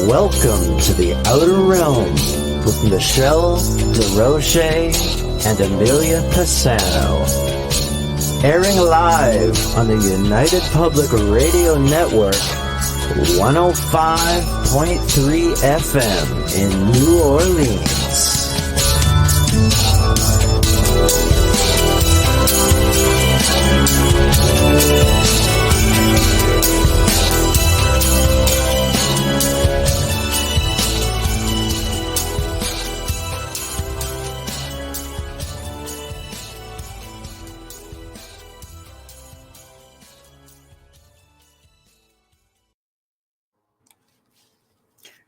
Welcome to the Outer Realm with Michelle DeRoche and Amelia Pisano. Airing live on the United Public Radio Network, 105.3 FM in New Orleans.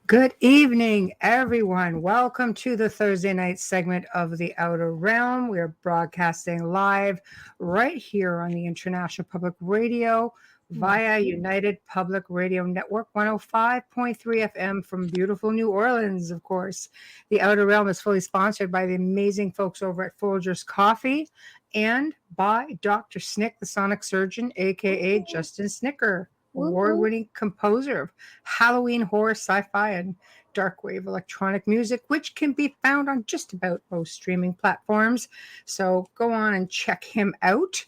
Good evening, everyone. Welcome to the Thursday night segment of The Outer Realm. We are broadcasting live right here on the International Public Radio via United Public Radio Network 105.3 FM from beautiful New Orleans, of course. The Outer Realm is fully sponsored by the amazing folks over at Folgers Coffee and by Dr. Snick, the Sonic Surgeon, a.k.a. Justin Snicker. Award-winning composer of Halloween horror, sci-fi, and dark wave electronic music, which can be found on just about most streaming platforms. So go on and check him out.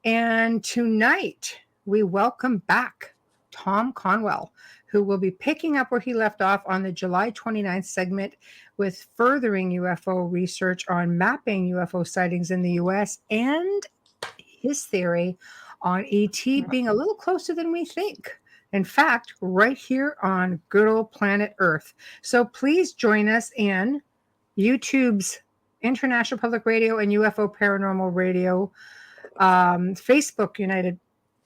And tonight, we welcome back Tom Conwell, who will be picking up where he left off on the July 29th segment with furthering UFO research on mapping UFO sightings in the U.S. and his theory on ET being a little closer than we think. In fact, right here on good old planet Earth. So please join us in YouTube's International Public Radio and UFO Paranormal Radio, Facebook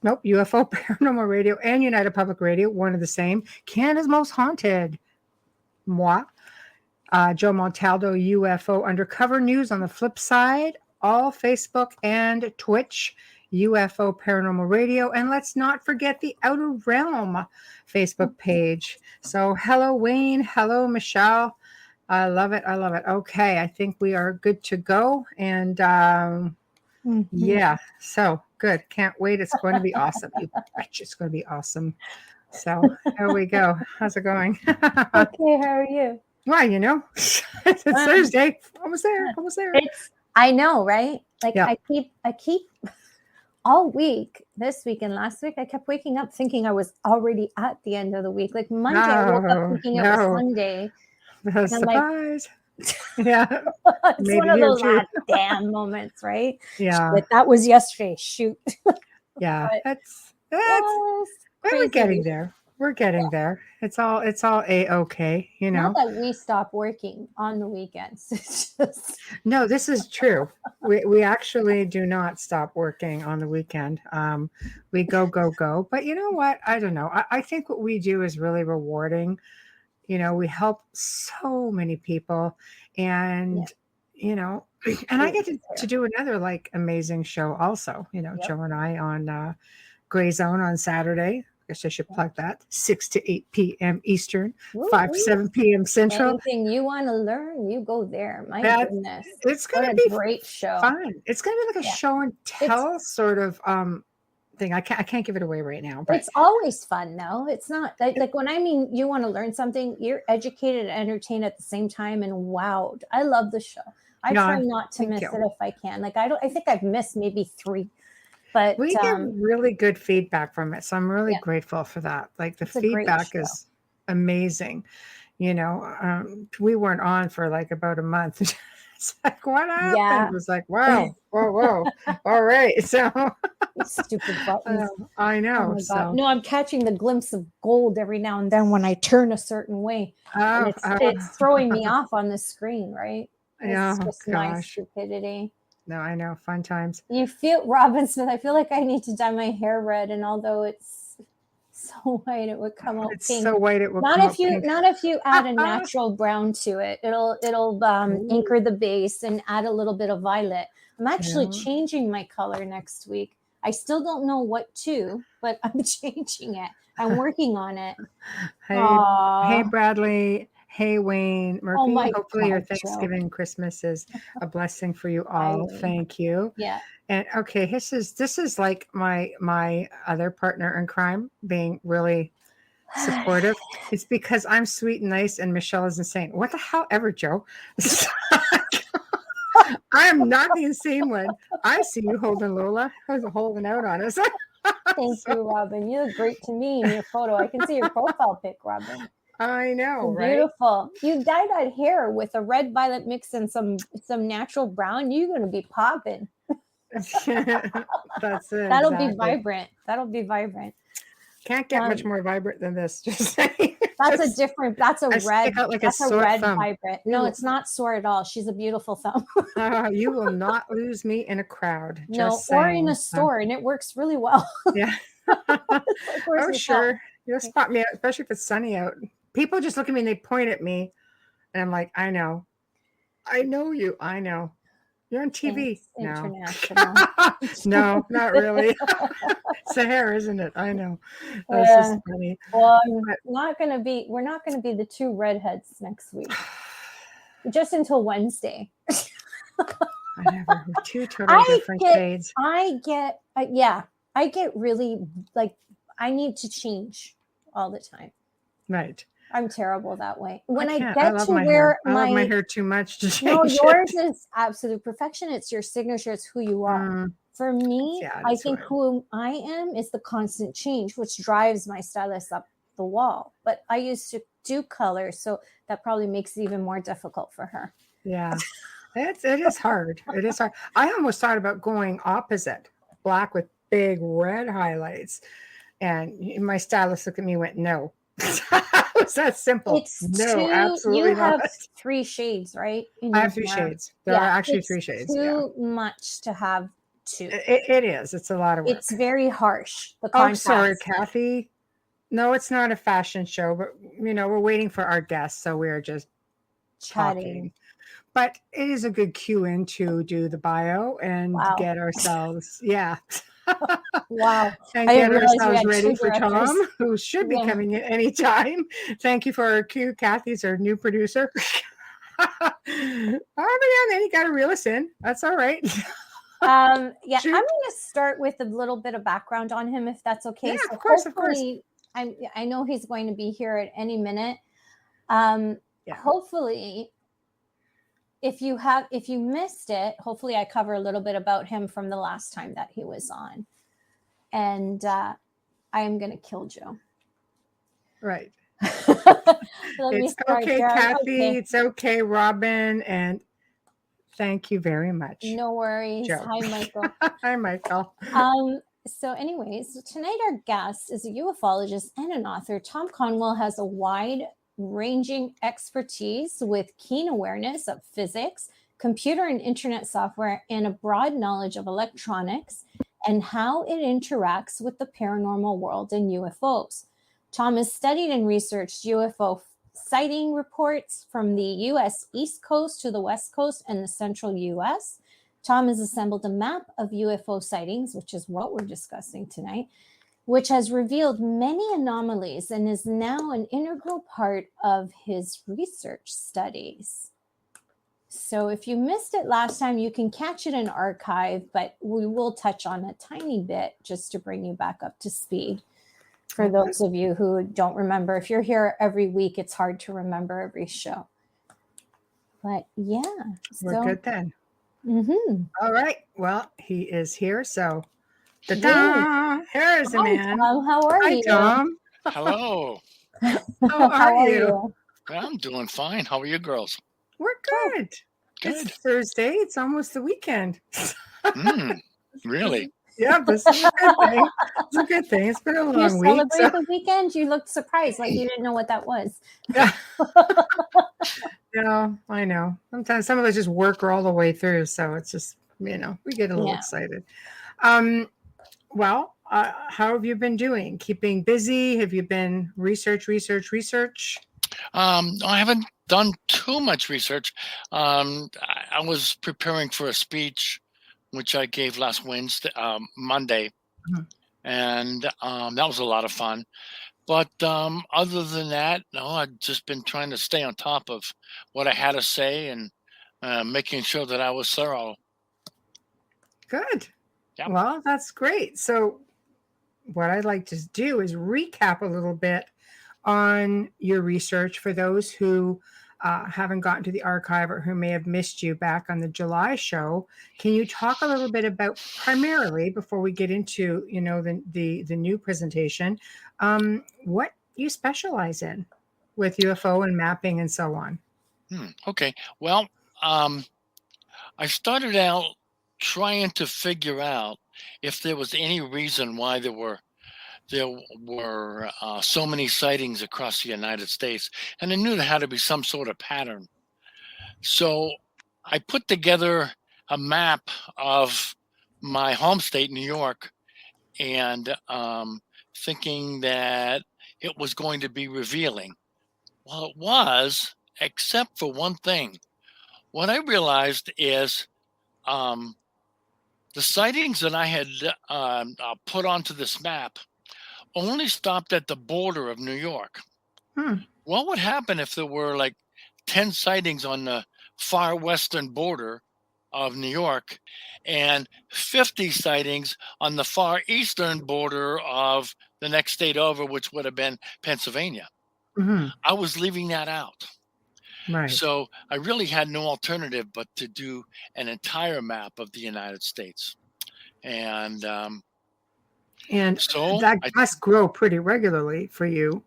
UFO Paranormal Radio and United Public Radio, one of the same. Canada's Most Haunted, moi. Joe Montaldo, UFO Undercover News on the flip side, all Facebook and Twitch. UFO Paranormal Radio, and let's not forget the Outer Realm Facebook page. So hello Wayne, hello Michelle. I love it. Okay, I think we are good to go, and yeah, so good. Can't wait. It's going to be awesome. You betcha it's going to be awesome. So here we go. How's it going? Okay, how are you? Well, you know, it's Thursday. Almost there. I know, right? Like yeah. I keep all week, this week and last week, I kept waking up thinking I was already at the end of the week. Like Monday, I woke up thinking it was Sunday. Surprise. Yeah. It's maybe one of those damn moments, right? Yeah. But that was yesterday. Shoot. Yeah. That's we're getting there. We're getting there. It's all A-okay, you know. Not that we stop working on the weekends. It's just... No, this is true. We actually do not stop working on the weekend. We go. But you know what? I don't know. I think what we do is really rewarding. You know, we help so many people, and you know, and I get to do another like amazing show also. You know, Joe and I on Gray Zone on Saturday. I guess I should plug that. 6 to 8 p.m. Eastern, 5 to 7 p.m. Central. Anything you want to learn, you go there. My goodness. It's going to be a great show. Fun. It's going to be like a show and tell sort of thing. I can't give it away right now. But it's always fun, though. It's not like when I mean you want to learn something, you're educated and entertained at the same time and wowed. I love the show. I try not to miss it if I can. Like I think I've missed maybe 3. But we get really good feedback from it. So I'm really grateful for that. Like the feedback is amazing. You know, we weren't on for like about a month. It's like, what happened? Yeah. It was like, wow, whoa. All right. So stupid buttons. I know. Oh God. No, I'm catching the glimpse of gold every now and then when I turn a certain way. It's throwing me off on the screen, right? It's just my stupidity. No, I know. Fun times. You feel, Robin Smith, I feel like I need to dye my hair red, and although it's so white, it would come out pink. So white it would not come if you pink. Not if you add a natural brown to it. It'll anchor the base and add a little bit of violet. I'm actually changing my color next week. I still don't know what to, but I'm changing it. I'm working on it. Hey Bradley. Hey, Wayne Murphy. Hopefully your Thanksgiving and Christmas is a blessing for you all. Thank you. Yeah. And okay, this is like my other partner in crime being really supportive. It's because I'm sweet and nice and Michelle is insane. What the hell ever, Joe? I am not the insane one. I see you holding Lola. How's it holding out on us? Thank you, Robin. You look great to me in your photo. I can see your profile pic, Robin. I know, You're right? beautiful. You dye that hair with a red violet mix and some natural brown. You're going to be popping. That's it. That'll Exactly. be vibrant. That'll be vibrant. Can't get much more vibrant than this. Just saying. That's Just, a different. That's a I red. stick out like that's a a sore red thumb. vibrant. No, it's not sore at all. She's a beautiful thumb. You will not lose me in a crowd. No, Just or saying. in a store, and it works really well. Yeah. Oh, sure. You'll spot me out, especially if it's sunny out. People just look at me and they point at me, and I'm like, I know you. I know. You're on TV. Thanks, No. international. No, not really. It's the hair, isn't it? I know. That's just funny. Well, we're not going to be the two redheads next week. Just until Wednesday. Whatever. We're two totally different shades. I get really like I need to change all the time. Right. I'm terrible that way. When I get I love to my wear hair. I love my hair too much to change. No, yours is absolute perfection. It's your signature. It's who you are. For me, I think who I am is the constant change, which drives my stylist up the wall. But I used to do color, so that probably makes it even more difficult for her. Yeah. It is hard. It is hard. I almost thought about going opposite, black with big red highlights. And my stylist looked at me and went, no. It's that simple. Absolutely you not. have 3 shades, right? I have 3 shades. There are actually 3 shades. Too much to have 2. It is. It's a lot of work. It's very harsh. The contrast. Oh, sorry, Kathy. No, it's not a fashion show, but we're waiting for our guests, so we're just chatting. Talking. But it is a good cue in to do the bio and get ourselves, Wow. And get ourselves ready for Tom, who should be coming in anytime. Thank you for our cue. Kathy's our new producer. Oh, then you got to reel us in. That's all right. I'm going to start with a little bit of background on him, if that's okay. Yeah, so of course. I know he's going to be here at any minute. Hopefully, if you missed it, hopefully I cover a little bit about him from the last time that he was on. And I am going to kill Joe. Right. It's okay, Kathy. Okay. It's okay, Robin. And thank you very much. No worries. Joe. Hi, Michael. Hi, Michael. So anyways, tonight our guest is a ufologist and an author. Tom Conwell has a wide-ranging expertise with keen awareness of physics, computer and internet software, and a broad knowledge of electronics and how it interacts with the paranormal world and UFOs. Tom has studied and researched UFO sighting reports from the U.S. East Coast to the West Coast and the central U.S. Tom has assembled a map of UFO sightings, which is what we're discussing tonight, which has revealed many anomalies and is now an integral part of his research studies. So if you missed it last time, you can catch it in archive, but we will touch on a tiny bit just to bring you back up to speed. For those of you who don't remember, if you're here every week, it's hard to remember every show. But yeah. We're good then. Mm-hmm. All right. Well, he is here. So, ta-da! Here's the man. Tom, how are you? Hi, Tom. Hello. How are you? I'm doing fine. How are you girls? We're good. It's Thursday. It's almost the weekend. Really? Yeah, this is a good thing. It's a good thing. It's been a long week. You celebrate the weekend? You looked surprised, like you didn't know what that was. Yeah. No, I know. Sometimes some of us just work all the way through, so it's just we get a little excited. Well, how have you been doing? Keeping busy? Have you been research? I haven't done too much research. I was preparing for a speech, which I gave last Monday, and that was a lot of fun. But other than that, no, I've just been trying to stay on top of what I had to say and making sure that I was thorough. Good. Yeah. Well, that's great. So what I'd like to do is recap a little bit on your research for those who haven't gotten to the archive or who may have missed you back on the July show. Can you talk a little bit about, primarily before we get into the new presentation, what you specialize in with UFO and mapping and so on? Okay. Well, I started out trying to figure out if there was any reason why there were so many sightings across the United States, and I knew there had to be some sort of pattern. So I put together a map of my home state, New York, and thinking that it was going to be revealing. Well, it was, except for one thing. What I realized is the sightings that I had put onto this map only stopped at the border of New York. What would happen if there were like 10 sightings on the far western border of New York and 50 sightings on the far eastern border of the next state over, which would have been Pennsylvania? I was leaving that out. Right. So I really had no alternative but to do an entire map of the United States. And so that must grow pretty regularly for you.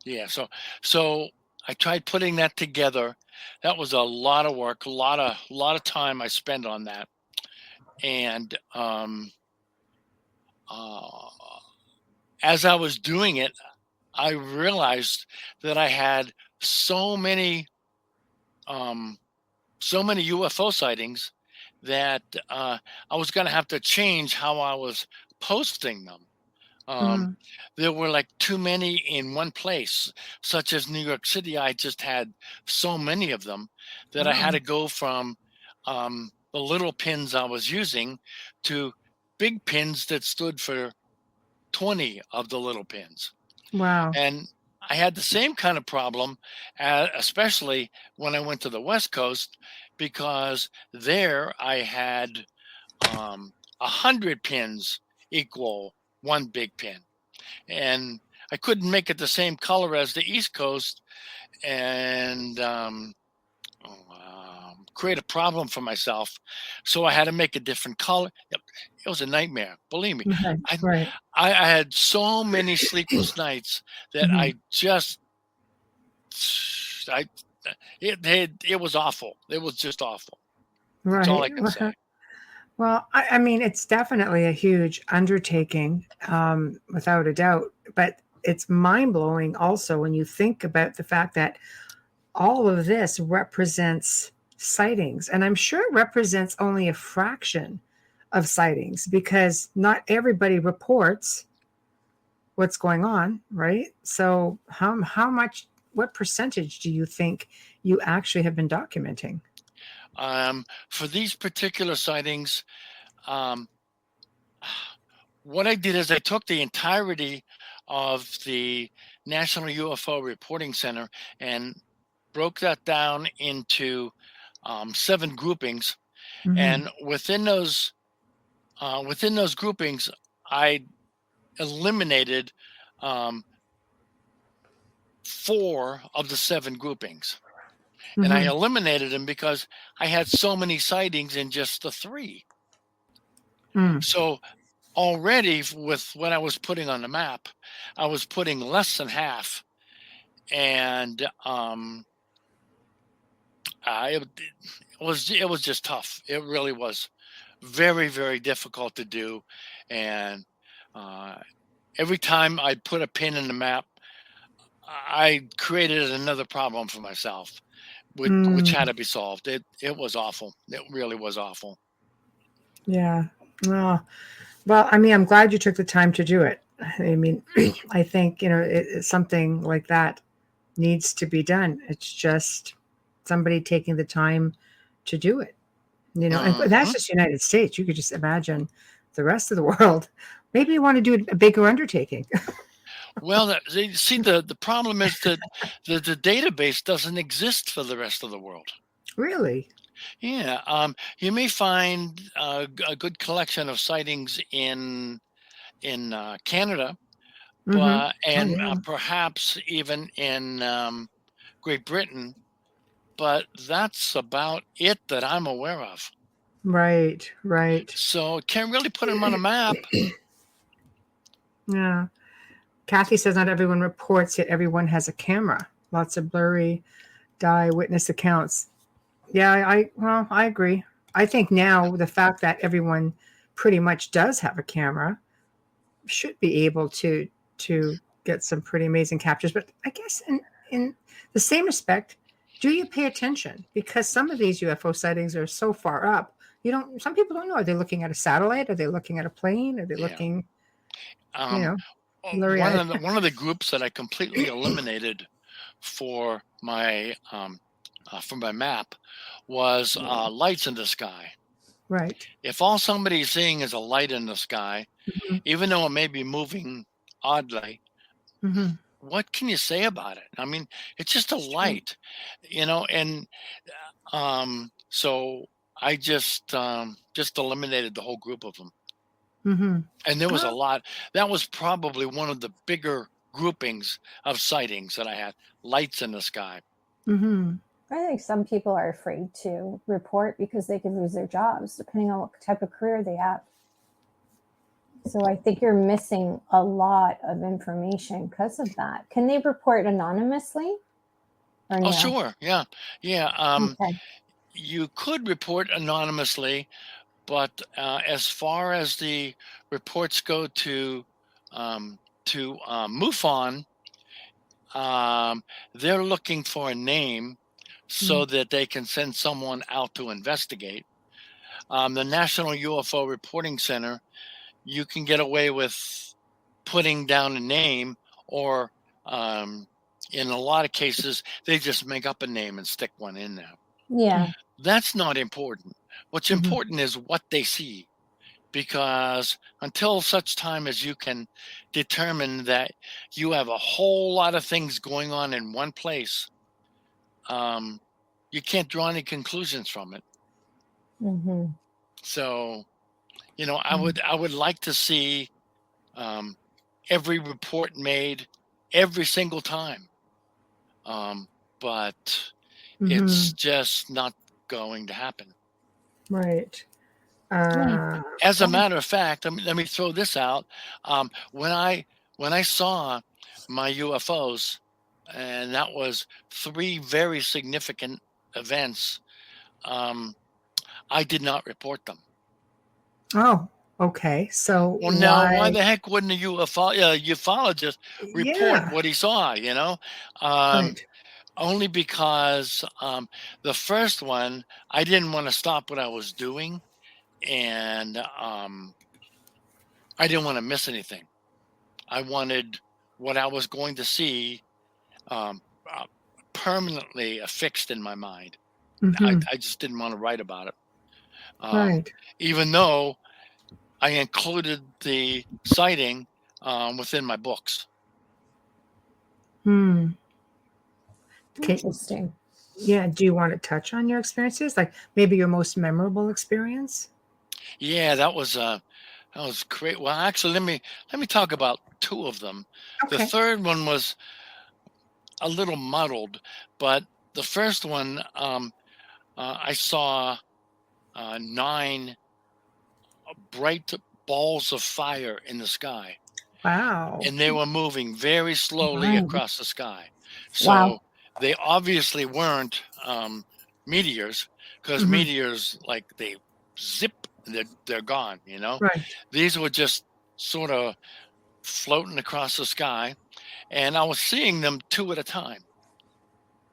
Yeah. So I tried putting that together. That was a lot of work, a lot of time I spent on that. And as I was doing it, I realized that I had so many UFO sightings that I was going to have to change how I was posting them. There were like too many in one place, such as New York City. I just had so many of them that I had to go from the little pins I was using to big pins that stood for 20 of the little pins. Wow. And I had the same kind of problem, especially when I went to the West Coast, because there I had 100 pins equal one big pin. And I couldn't make it the same color as the East Coast and create a problem for myself. So I had to make a different color. It was a nightmare, believe me. Right. I had so many sleepless nights that it was awful. It was just awful. Right. That's all I can say. Well, I mean, it's definitely a huge undertaking, without a doubt. But it's mind-blowing also when you think about the fact that all of this represents sightings. And I'm sure it represents only a fraction of sightings because not everybody reports what's going on, right? So what percentage do you think you actually have been documenting? For these particular sightings, what I did is I took the entirety of the National UFO Reporting Center and broke that down into 7 groupings. And within those groupings, I eliminated 4 of the 7 groupings. And I eliminated them because I had so many sightings in just the 3. So already with what I was putting on the map, I was putting less than half. And it was just tough. It really was very, very difficult to do. And every time I put a pin in the map, I created another problem for myself, which had to be solved. It was awful. It really was awful. Yeah. Well, I mean, I'm glad you took the time to do it. I mean, I think, something like that needs to be done. It's just somebody taking the time to do it, and that's just the United States. You could just imagine the rest of the world. Maybe you want to do a bigger undertaking. Well, see, the problem is that the database doesn't exist for the rest of the world. Really? Yeah. You may find a good collection of sightings in Canada, but Oh, yeah. perhaps even in Great Britain, but that's about it that I'm aware of. Right, right. So can't really put them on a map. Yeah. Kathy says not everyone reports, yet everyone has a camera. Lots of blurry witness accounts. Yeah, I agree. I think now the fact that everyone pretty much does have a camera should be able to get some pretty amazing captures. But I guess in the same respect, do you pay attention? Because some of these UFO sightings are so far up, you don't. Some people don't know. Are they looking at a satellite? Are they looking at a plane? Are they Yeah. looking? You Um, know, blurry eyes. one of the groups that I completely eliminated for my map was lights in the sky. Right. If all somebody's seeing is a light in the sky, Mm-hmm. even though it may be moving oddly, Mm-hmm. what can you say about it? I mean, it's just a light, and so I just eliminated the whole group of them. Mm-hmm. And there was a Oh, lot. That was probably one of the bigger groupings of sightings that I had. Lights in the sky. mm-hmm. I think some people are afraid to report because they could lose their jobs, depending on what type of career they have. So I think you're missing a lot of information because of that. Can they report anonymously or Oh, no? sure. Yeah. Yeah. Okay. You could report anonymously, but as far as the reports go to MUFON, they're looking for a name so that they can send someone out to investigate. The National UFO Reporting Center, you can get away with putting down a name, or in a lot of cases, they just make up a name and stick one in there. Yeah. That's not important. What's Mm-hmm. important is what they see, because until such time as you can determine that you have a whole lot of things going on in one place, you can't draw any conclusions from it. Mm-hmm. So, I would like to see every report made every single time, but Mm-hmm. it's just not going to happen. Right. As a matter of fact, let me throw this out. When I saw my UFOs, and that was 3 very significant events, I did not report them. Oh, okay. So Well, now why why? the heck wouldn't a ufologist report Yeah. what he saw? Um, Right. only because the first one, I didn't want to stop what I was doing, and I didn't want to miss anything. I wanted what I was going to see um, uh, permanently affixed in my mind. Mm-hmm. I just didn't want to write about it, Right. even though I included the sighting within my books. Hmm. Okay. Interesting. Yeah. Do you want to touch on your experiences? Like maybe your most memorable experience? Yeah, that was great. Well, actually, let me talk about 2 of them. The Okay. third one was a little muddled, but the first one, I saw 9 bright balls of fire in the sky, Wow. and they were moving very slowly Wow. across the sky. Wow. So they obviously weren't meteors, because Mm-hmm. meteors, like, they zip, they're gone. Right. These were just sort of floating across the sky, and I was seeing them 2 at a time.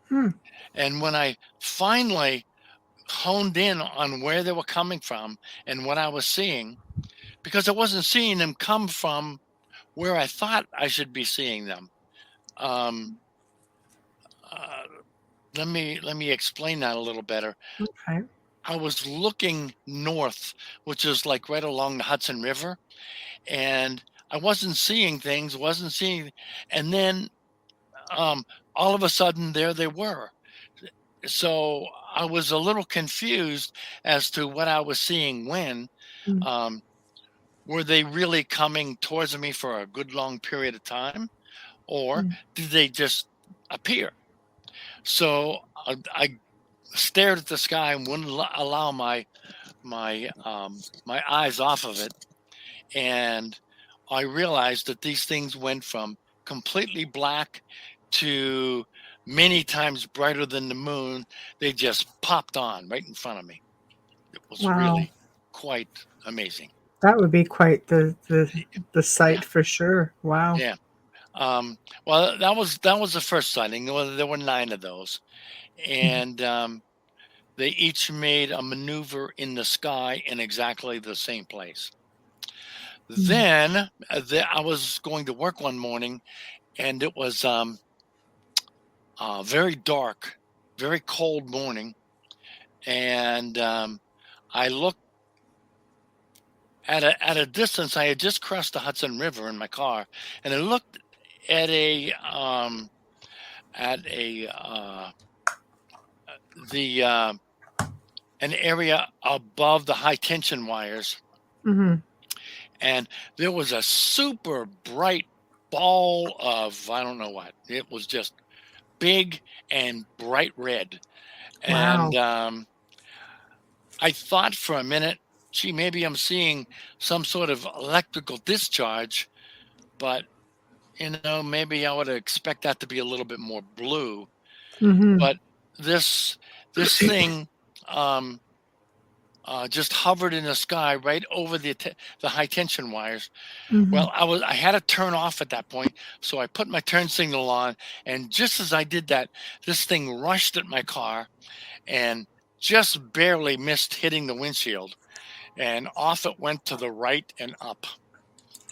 Hmm. And when I finally honed in on where they were coming from and what I was seeing, because I wasn't seeing them come from where I thought I should be seeing them. Um, uh, let me explain that a little better. Okay. I was looking north, which is like right along the Hudson River, and I wasn't seeing things, and then all of a sudden there they were. So I was a little confused as to what I was seeing when. Mm. Um, were they really coming towards me for a good long period of time, or Mm. did they just appear? So I stared at the sky and wouldn't allow my eyes off of it, and I realized that these things went from completely black to many times brighter than the moon. They just popped on right in front of me. It was Wow. really quite amazing. That would be quite the Yeah, sight for sure. Wow. yeah. Well, that was the first sighting. There were 9 of those, Mhm. and they each made a maneuver in the sky in exactly the same place. Mm. Then I was going to work one morning, and it was very dark, very cold morning, and I looked at a distance. I had just crossed the Hudson River in my car, and I looked at a the an area above the high tension wires, Mhm. and there was a super bright ball of, I don't know what. It was just big and bright red, and Wow. I thought for a minute, gee, maybe I'm seeing some sort of electrical discharge, but maybe I would expect that to be a little bit more blue. Mhm. But this this thing um, just hovered in the sky right over the high tension wires. Mhm. Well, I had to turn off at that point, so I put my turn signal on, and just as I did that, this thing rushed at my car and just barely missed hitting the windshield, and off it went to the right and up.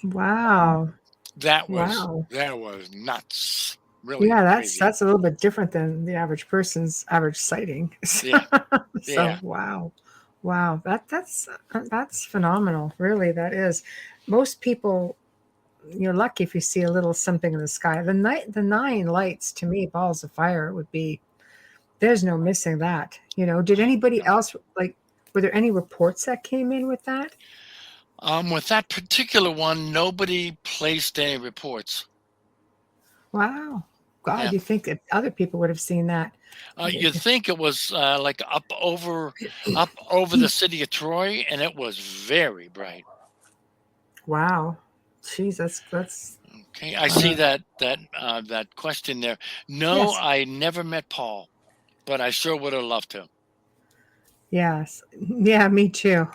Wow. That was Wow. that was nuts, really Yeah, that's crazy. that's a little bit different than the average person's average sighting. Yeah, So, yeah. wow. Wow. That's phenomenal. Really, that is. Most people, you're lucky if you see a little something in the sky. The nine lights to me, balls of fire would be, there's no missing that. Did anybody No. else, like, were there any reports that came in with that? With that particular one, nobody placed any reports. Wow. God, Yeah, you think that other people would have seen that. you'd think it was like up over the city of Troy, and it was very bright. Wow. Jeez, that's Okay, I see uh, that question there. No, yes. I never met Paul, but I sure would have loved to. Yes. Yeah, me too.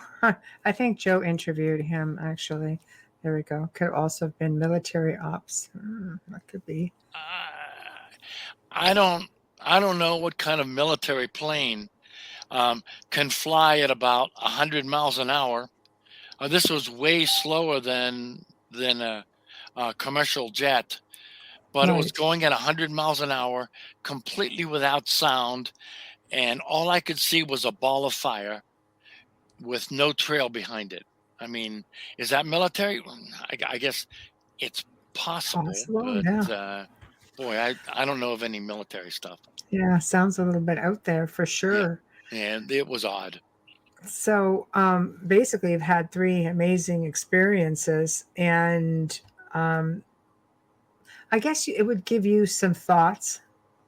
I think Joe interviewed him actually. There we go. Could also have been military ops. That could be. Uh, I don't know what kind of military plane can fly at about 100 miles an hour. This was way slower than a commercial jet, but it was Right. going at 100 miles an hour, completely without sound, and all I could see was a ball of fire with no trail behind it. I mean, is that military? I guess it's possible, Possible. but Yeah. boy, I don't know of any military stuff. Yeah. Sounds a little bit out there for Yeah, sure. and it was odd. So basically, you've had three amazing experiences, and um, I guess it would give you some thoughts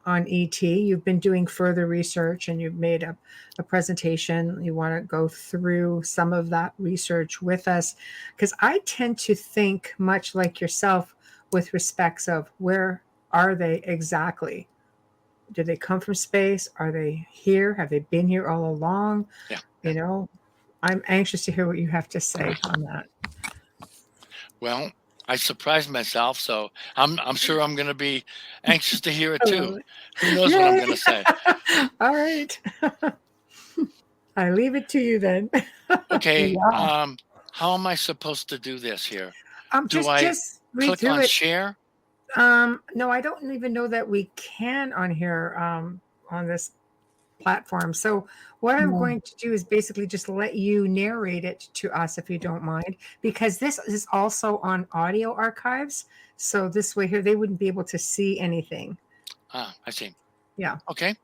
on ET. You've been doing further research and you've made a presentation. You want to go through some of that research with us? Because I tend to think much like yourself with respects of where are they exactly? Do they come from space? Are they here? Have they been here all along? Yeah. You know, I'm anxious to hear what you have to say on that. Well, I surprised myself, so I'm sure I'm going to be anxious to hear it I too. love it. Who knows what I'm Yay! going to say? All right. I leave it to you then. Okay, Yeah. how am I supposed to do this here? Do I Just read click through on it. share? No, I don't even know that we can on here, on this platform. So what I'm No. going to do is basically just let you narrate it to us if you don't mind, because this is also on audio archives. So this way here, they wouldn't be able to see anything. I see. Yeah. Okay.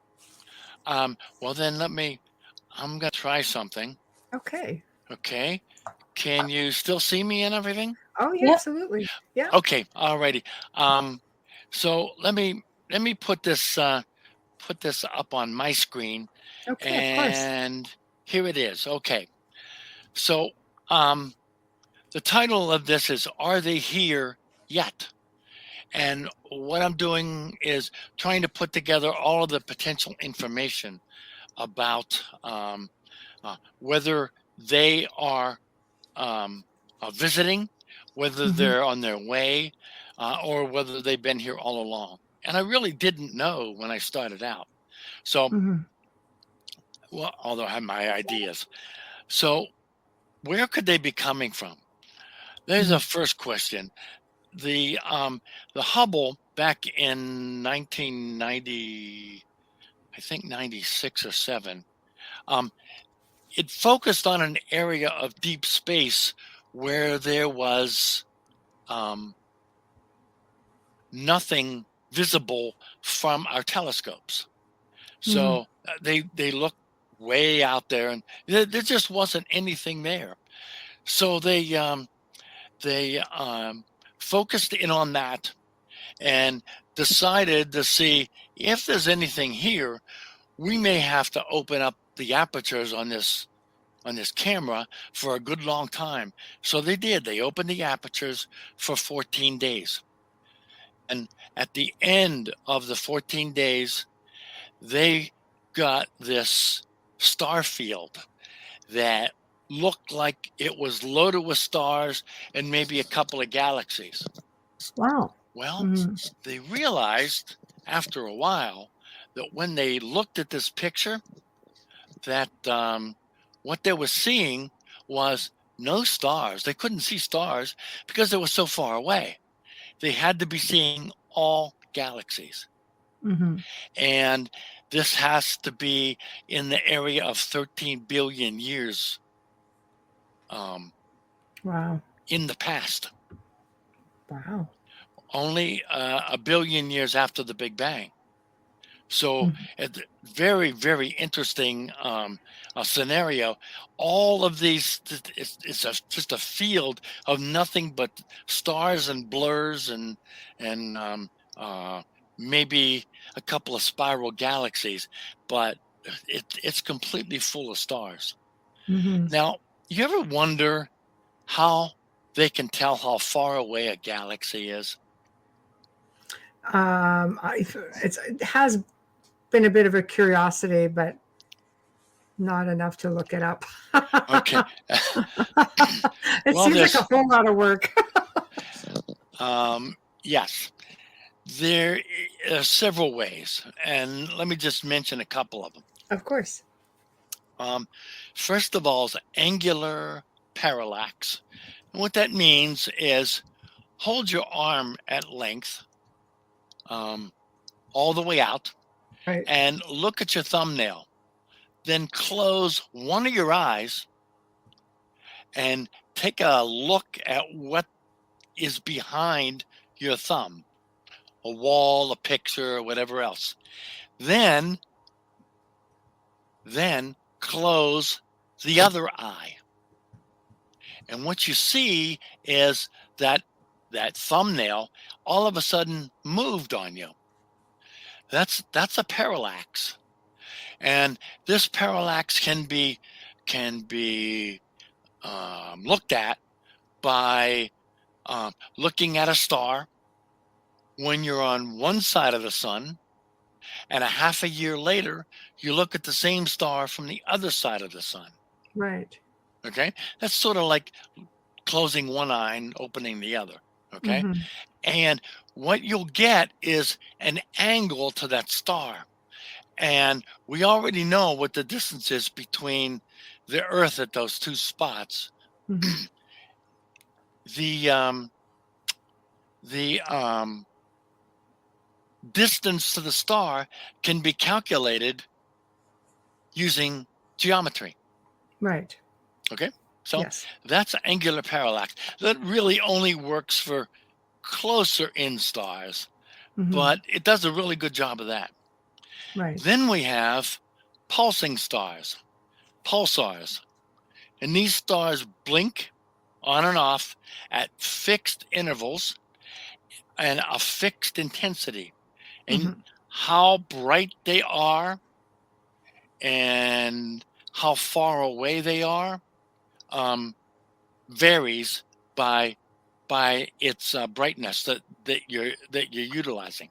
Well then I'm going to try something. Okay. Okay. Can you still see me and everything? Oh, yeah, Yep. absolutely. Yeah. Okay. Alrighty. So let me put this up on my screen, Okay, of course. and here it is. Okay. So um, the title of this is "Are They Here Yet?" And what I'm doing is trying to put together all of the potential information about whether they are visiting, whether Hmm. they're on their way, or whether they've been here all along. And I really didn't know when I started out. So, Hmm. well, although I had my ideas. So, where could they be coming from? There's a first question. The Hubble back in 1990, I think 96 or 7, um, it focused on an area of deep space where there was um, nothing visible from our telescopes. Hmm. So they looked way out there, and there just wasn't anything there. So they focused in on that and decided to see if there's anything here. We may have to open up the apertures on this camera for a good long time. So they did. They opened the apertures for 14 days. And at the end of the 14 days, they got this star field that looked like it was loaded with stars and maybe a couple of galaxies. Wow. Well, Hmm. they realized after a while that when they looked at this picture, that what they were seeing was no stars. They couldn't see stars because they were so far away. They had to be seeing all galaxies. Hmm. And this has to be in the area of 13 billion years um, Wow. in the past, Wow. only a billion years after the Big Bang. So, Mhm. very, very interesting scenario. All of these, just a field of nothing but stars and blurs and maybe a couple of spiral galaxies, but it's completely full of stars. Mhm. Now, you ever wonder how they can tell how far away a galaxy is? It has been a bit of a curiosity, but not enough to look it up. Okay. It Well, seems like a there's whole lot of work. yes, there are several ways, and let me just mention a couple of them. Of course. Um, First of all, is angular parallax. And what that means is hold your arm at length, um, all the way out, Right. and look at your thumbnail. Then close one of your eyes and take a look at what is behind your thumb, a wall, a picture, whatever else. Then close the other eye. And what you see is that thumbnail all of a sudden moved on you. That's a parallax. And this parallax can be looked at by looking at a star when you're on one side of the sun, and a half a year later, you look at the same star from the other side of the sun. Right. Okay. That's sort of like closing one eye and opening the other. Okay. Hmm. And what you'll get is an angle to that star. And we already know what the distance is between the Earth at those two spots. Hmm. The the distance to the star can be calculated using geometry. Right. Okay. So Yes. that's angular parallax. That really only works for closer in stars, Hmm. but it does a really good job of that. Right. Then we have pulsing stars, pulsars. And these stars blink on and off at fixed intervals and a fixed intensity. And how bright they are and how far away they are varies by its brightness that you're utilizing.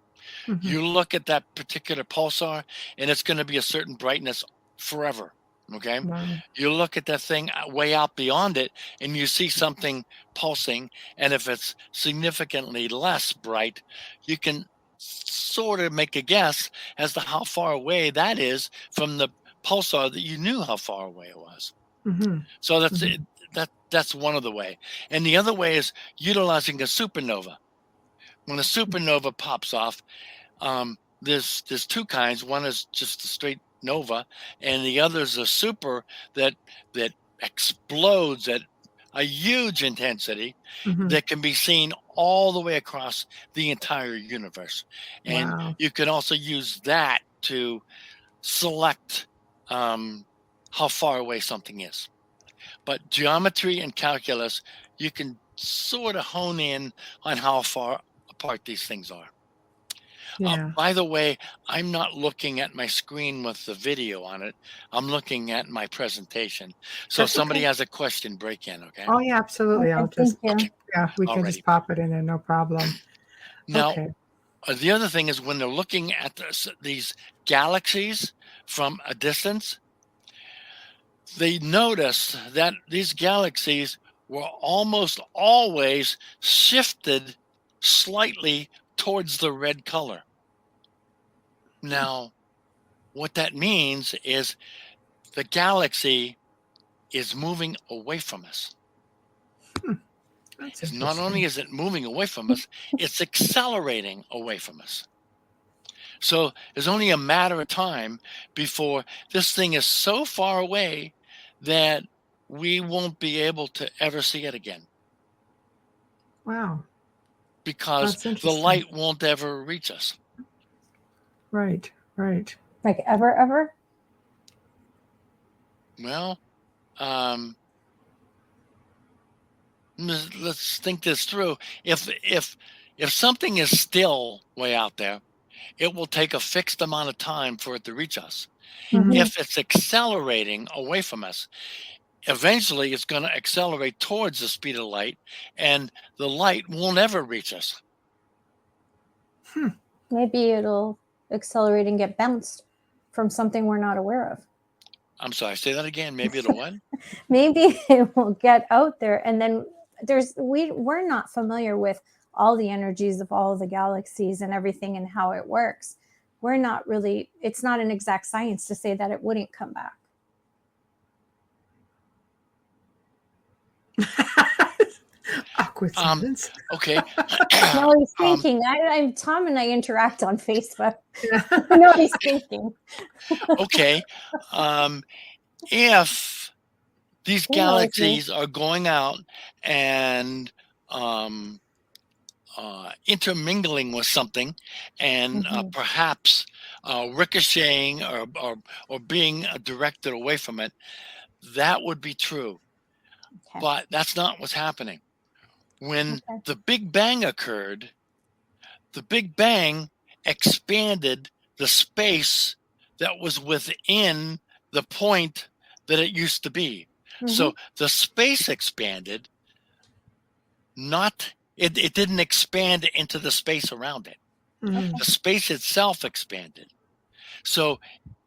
You look at that particular pulsar, and it's going to be a certain brightness forever. Okay. Wow. You look at that thing way out beyond it, and you see something pulsing. And if it's significantly less bright, you can sort of make a guess as to how far away that is from the pulsar that you knew how far away it was. So that's one of the way. And the other way is utilizing a supernova. When a supernova pops off, there's two kinds. One is just a straight nova, and the other is a super that explodes at a huge intensity that can be seen all the way across the entire universe. And you can also use that to select how far away something is. But geometry and calculus, you can sort of hone in on how far apart these things are. By the way, I'm not looking at my screen with the video on it. I'm looking at my presentation. So if somebody has a question, break in, okay? Oh, yeah, absolutely. I'll just, we can Alrighty. just pop it in there, no problem. Now, the other thing is when they're looking at these galaxies from a distance, they notice that these galaxies were almost always shifted slightly towards the red color. Now, what that means is the galaxy is moving away from us. Not only is it moving away from us, it's accelerating away from us. So there's only a matter of time before this thing is so far away that we won't be able to ever see it again. Wow. Because the light won't ever reach us. Right. Like ever? Well, let's think this through. If something is still way out there, it will take a fixed amount of time for it to reach us. If it's accelerating away from us, eventually it's going to accelerate towards the speed of light, and the light won't ever reach us. Maybe it'll accelerate and get bounced from something we're not aware of. I'm sorry, say that again. Maybe it'll what? Maybe it will get out there, and then we're not familiar with all the energies of all the galaxies and everything and how it works. We're not really, it's not an exact science to say that it wouldn't come back. Awkward silence. Okay. No, he's thinking. Tom and I interact on Facebook. I know he's thinking. Okay. If these galaxies are going out and intermingling with something and perhaps ricocheting or being directed away from it, that would be true. Okay. But that's not what's happening. When the Big Bang occurred, the Big Bang expanded the space that was within the point that it used to be. So the space expanded, it didn't expand into the space around it. The space itself expanded. So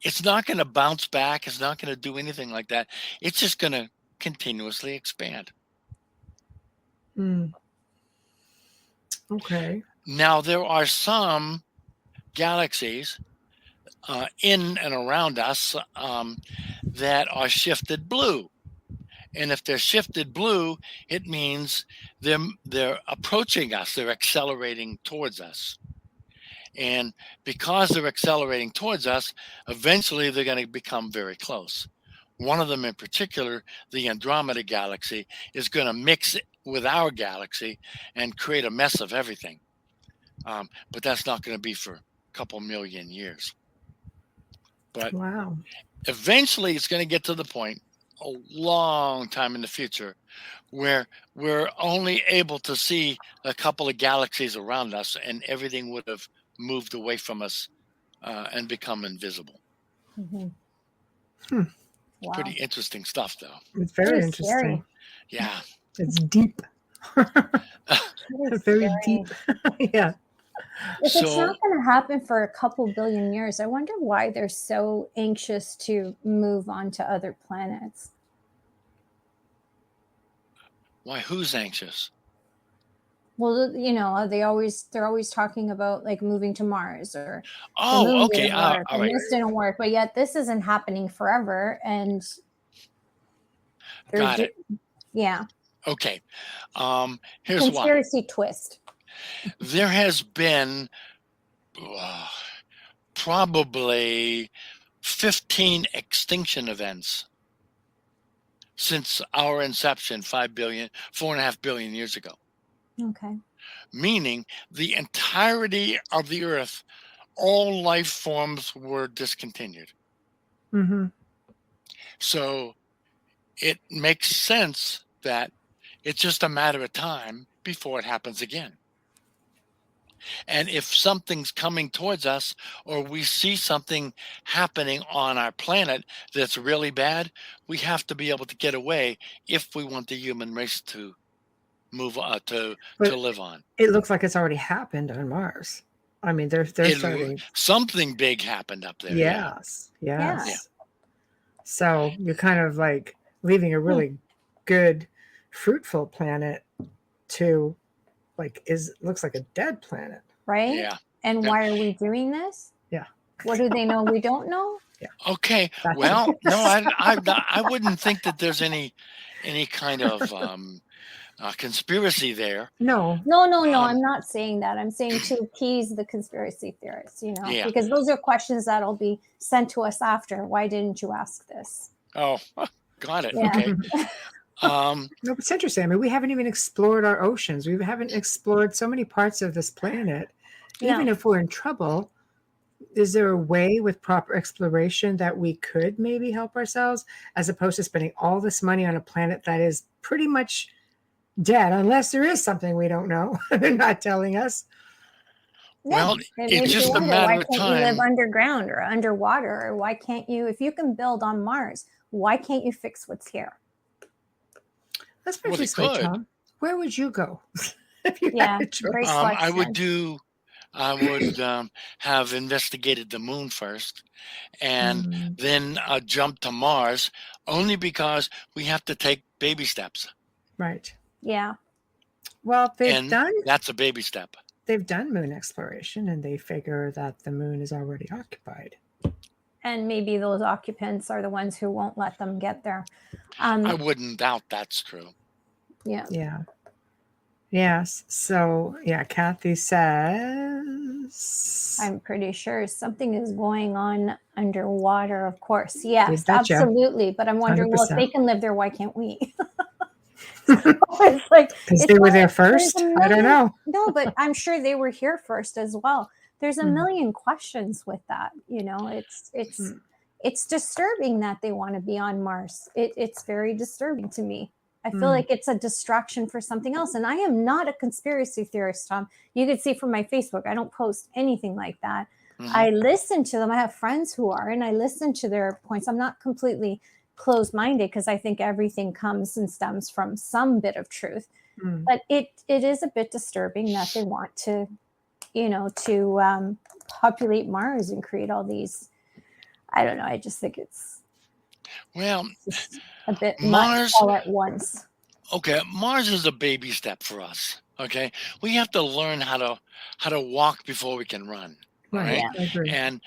it's not going to bounce back. It's not going to do anything like that. It's just going to continuously expand. Okay. Now, there are some galaxies in and around us that are shifted blue. And if they're shifted blue, it means they're approaching us. They're accelerating towards us. And because they're accelerating towards us, eventually they're going to become very close. One of them in particular, the Andromeda galaxy, is going to mix with our galaxy and create a mess of everything. But that's not going to be for a couple million years. But eventually it's going to get to the point, a long time in the future where we're only able to see a couple of galaxies around us and everything would have moved away from us and become invisible. Mm-hmm. Wow. Pretty interesting stuff, though. It's very Pretty interesting. scary. Yeah. It's deep. Very deep. Yeah. If it's So not going to happen for a couple billion years, I wonder why they're so anxious to move on to other planets. why? Who's anxious? Well, you know, they're always talking about like moving to Mars or the Oh, moon okay. didn't work All and right. this didn't work, but yet this isn't happening forever. And Got it. Yeah, Okay. Here's why. conspiracy twist. There has been probably 15 extinction events since our inception 4.5 billion years ago, Okay. meaning the entirety of the earth, all life forms were discontinued. Mm-hmm. So it makes sense that it's just a matter of time before it happens again. And if something's coming towards us or we see something happening on our planet that's really bad, we have to be able to get away if we want the human race to move to live on. It looks like it's already happened on Mars. I mean, they're starting. Something big happened up there. Yes. Yeah. So you're kind of like leaving a really good, fruitful planet to looks like a dead planet. Right? Yeah. And why are we doing this? Yeah. What do they know we don't know? Yeah. Okay. Well, no, I wouldn't think that there's any kind of conspiracy there. No. I'm not saying that. I'm saying to appease the conspiracy theorists, you know, Yeah. because those are questions that'll be sent to us after. Why didn't you ask this? Oh, got it. Yeah. Okay. No, it's interesting. I mean, we haven't even explored our oceans. We haven't explored so many parts of this planet. No. Even if we're in trouble, is there a way with proper exploration that we could maybe help ourselves as opposed to spending all this money on a planet that is pretty much dead, unless there is something we don't know. They're not telling us. Well, it's just a matter of why can't time. you live underground or underwater? Or why can't you, if you can build on Mars, why can't you fix what's here? That's pretty sweet, Tom. Where would you go if you had a choice? Great question. I would have investigated the moon first and then jump to Mars, only because we have to take baby steps. Right. Yeah. Well, that's a baby step. They've done moon exploration and they figure that the moon is already occupied. And maybe those occupants are the ones who won't let them get there. I wouldn't doubt that's true. Yeah. Yeah. Yes. So, Kathy says, I'm pretty sure something is going on underwater, of course. Yes, absolutely. But I'm wondering, 100%. Well, if they can live there, why can't we? It's like, because they were there first. I don't know. No, but I'm sure they were here first as well. There's a million questions with that. You know, it's disturbing that they want to be on Mars. It's very disturbing to me. I feel like it's a distraction for something else. And I am not a conspiracy theorist, Tom. You can see from my Facebook, I don't post anything like that. I listen to them. I have friends who are, and I listen to their points. I'm not completely closed-minded because I think everything comes and stems from some bit of truth. But it is a bit disturbing that they want to, populate Mars and create all these. I don't know. I just think it's a bit Mars much all at once. Okay, Mars is a baby step for us. Okay, we have to learn how to walk before we can run. Right, and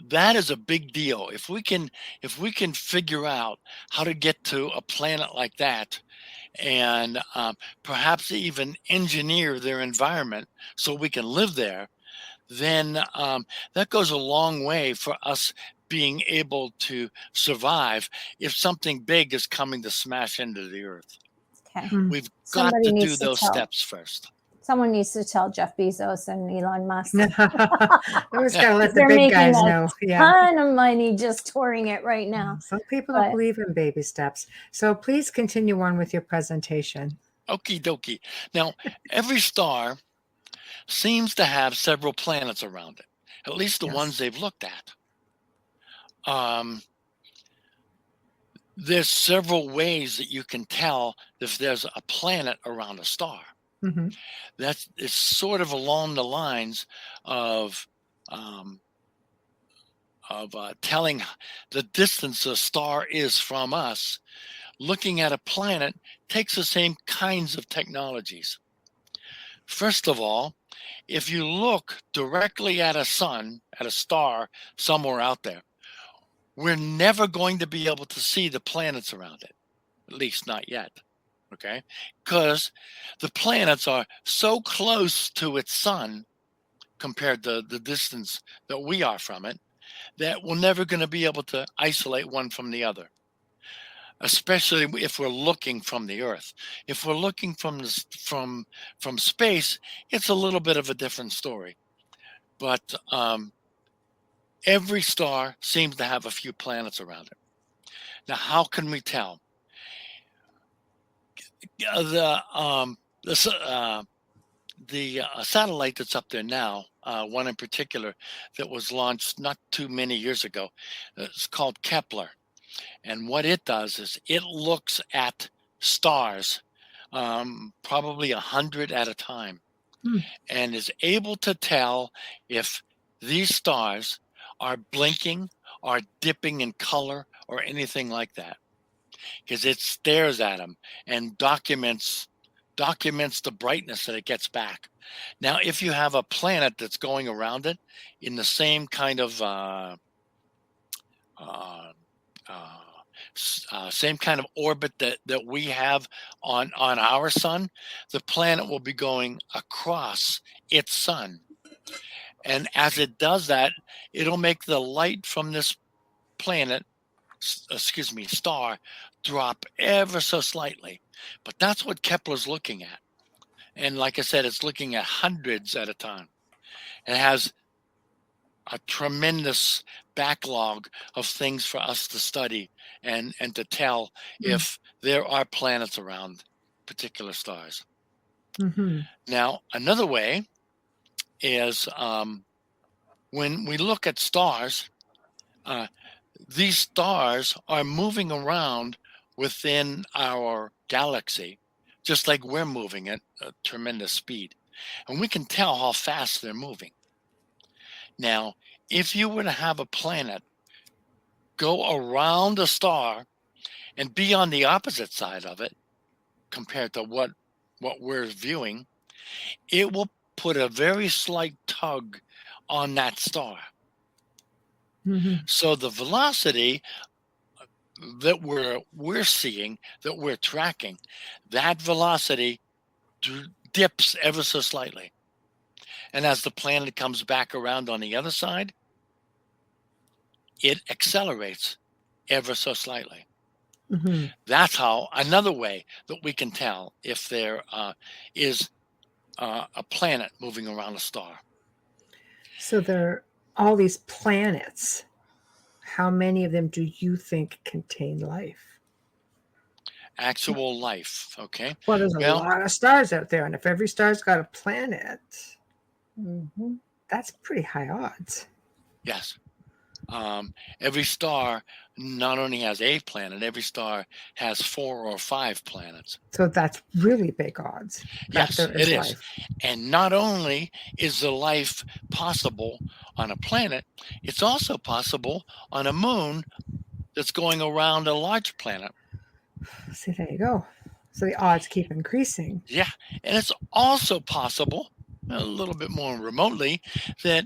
that is a big deal. If we can figure out how to get to a planet like that, and perhaps even engineer their environment so we can live there, then that goes a long way for us being able to survive if something big is coming to smash into the earth. Okay. We've got to do those steps first. Someone needs to tell Jeff Bezos and Elon Musk. Always gotta let the They're big making guys a know. Yeah. ton of money just touring it right now. Some people don't But- believe in baby steps. So please continue on with your presentation. Okie dokie. Now, every star seems to have several planets around it, at least the Yes. ones they've looked at. There's several ways that you can tell if there's a planet around a star. Mm-hmm. It's sort of along the lines of telling the distance a star is from us. Looking at a planet takes the same kinds of technologies. First of all, if you look directly at a sun, at a star somewhere out there, we're never going to be able to see the planets around it, at least not yet. Okay? Because the planets are so close to its sun compared to the distance that we are from it, that we're never going to be able to isolate one from the other, especially if we're looking from the Earth. If we're looking from space, it's a little bit of a different story. But every star seems to have a few planets around it. Now, how can we tell? The satellite that's up there now, one in particular that was launched not too many years ago, it's called Kepler. And what it does is it looks at stars, probably 100 at a time, and is able to tell if these stars are blinking, are dipping in color, or anything like that, because it stares at them and documents the brightness that it gets back. Now, if you have a planet that's going around it in the same kind of same kind of orbit that we have on our sun, the planet will be going across its sun. And as it does that, it'll make the light from this star drop ever so slightly. But that's what Kepler's looking at. And like I said, it's looking at hundreds at a time. It has a tremendous backlog of things for us to study and to tell if there are planets around particular stars. Mm-hmm. Now, another way is when we look at stars, these stars are moving around within our galaxy, just like we're moving at a tremendous speed. And we can tell how fast they're moving. Now, if you were to have a planet go around a star and be on the opposite side of it compared to what we're viewing, it will put a very slight tug on that star. Mm-hmm. So the velocity that we're seeing, that we're tracking, that velocity dips ever so slightly. And as the planet comes back around on the other side, it accelerates ever so slightly. Mm-hmm. That's how another way that we can tell if there is a planet moving around a star. So there are all these planets. How many of them do you think contain life? Actual life, okay? Well, there's a lot of stars out there, and if every star's got a planet, that's pretty high odds. Yes. Every star not only has a planet, every star has 4 or 5 planets. So that's really big odds. Yes, there is it is. life. And not only is the life possible on a planet, it's also possible on a moon that's going around a large planet. See, there you go. So the odds keep increasing. Yeah. And it's also possible, a little bit more remotely, that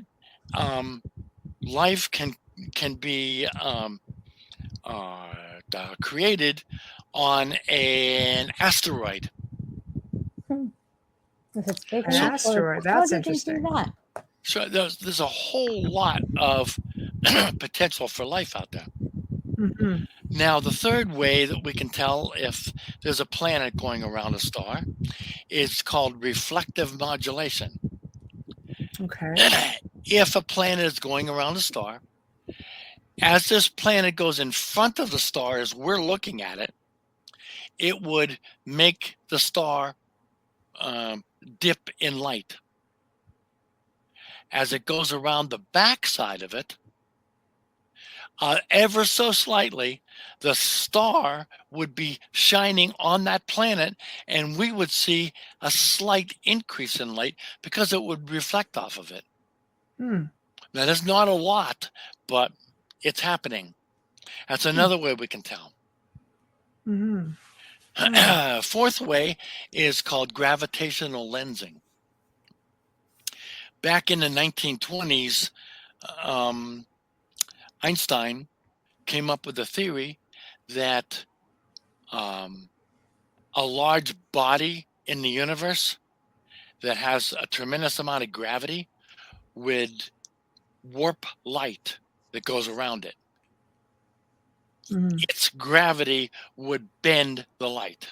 life can be created on an asteroid. If it's big An enough, asteroid, how that's do they do interesting. that? So there's a whole lot of potential for life out there. Mm-hmm. Now, the third way that we can tell if there's a planet going around a star is called reflective modulation. Okay. If a planet is going around a star, as this planet goes in front of the star as we're looking at it, it would make the star dip in light. As it goes around the back side of it, ever so slightly, the star would be shining on that planet, and we would see a slight increase in light because it would reflect off of it. Hmm. Now, that's not a lot, but it's happening. That's another way we can tell. Mm-hmm. Fourth way is called gravitational lensing. Back in the 1920s, Einstein came up with a theory that a large body in the universe that has a tremendous amount of gravity would warp light that goes around it. Mm-hmm. Its gravity would bend the light.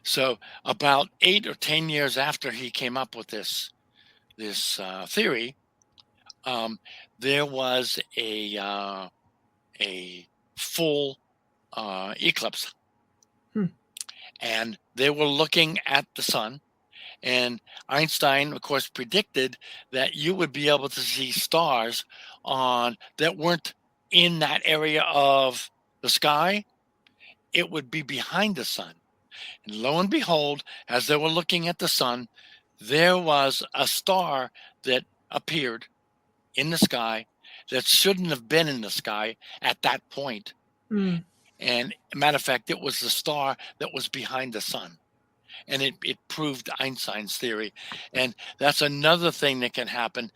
So about 8 or 10 years after he came up with this theory, there was a full eclipse. And they were looking at the sun, and Einstein, of course, predicted that you would be able to see stars that weren't in that area of the sky. It would be behind the sun. And lo and behold, as they were looking at the sun, there was a star that appeared in the sky that shouldn't have been in the sky at that point. Mm. And matter of fact, it was the star that was behind the sun. And it proved Einstein's theory. And that's another thing that can happen.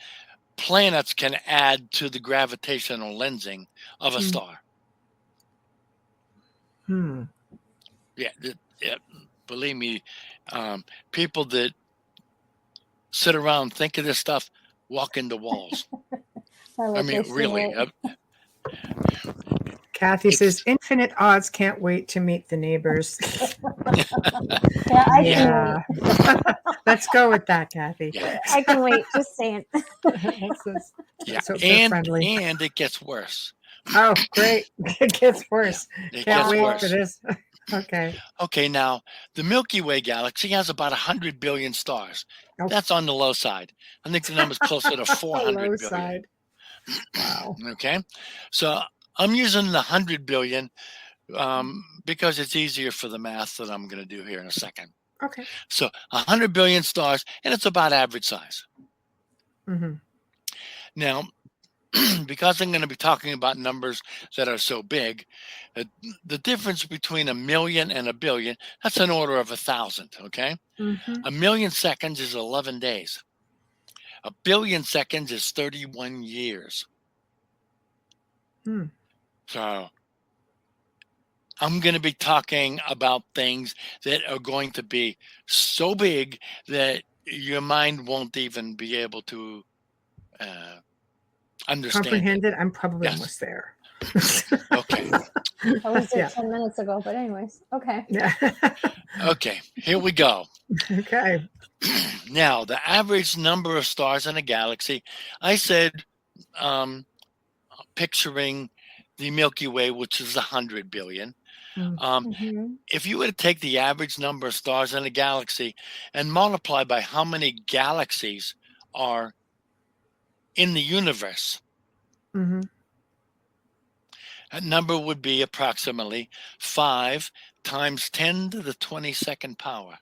Planets can add to the gravitational lensing of a star. Hmm. Yeah, believe me, people that sit around think of this stuff walk into walls. I mean, really. Kathy says, infinite odds, can't wait to meet the neighbors. Yeah, I can wait. Let's go with that, Kathy. Yeah. I can wait, just saying. Yeah, So they're friendly. And it gets worse. Oh, great. It gets worse. It Can't gets wait worse. for this. Okay. Okay, now the Milky Way galaxy has about 100 billion stars. Oh. That's on the low side. I think the number's closer to 400 Low billion. side. Wow. Okay, so I'm using the 100 billion because it's easier for the math that I'm going to do here in a second. Okay. So 100 billion stars, and it's about average size. Mm-hmm. Now, because I'm going to be talking about numbers that are so big, the difference between 1 million and 1 billion, that's an order of 1,000, okay? Mm-hmm. 1 million seconds is 11 days. 1 billion seconds is 31 years. Hmm. So I'm going to be talking about things that are going to be so big that your mind won't even be able to understand. Comprehend it. I'm probably Yes. almost there. Okay. I was there Yeah. 10 minutes ago, but anyways, okay. Yeah. Okay, here we go. Okay. Now, the average number of stars in a galaxy, I said, picturing the Milky Way, which is 100 billion. If you were to take the average number of stars in a galaxy and multiply by how many galaxies are in the universe, Mm-hmm. that number would be approximately 5 times 10 to the 22nd power,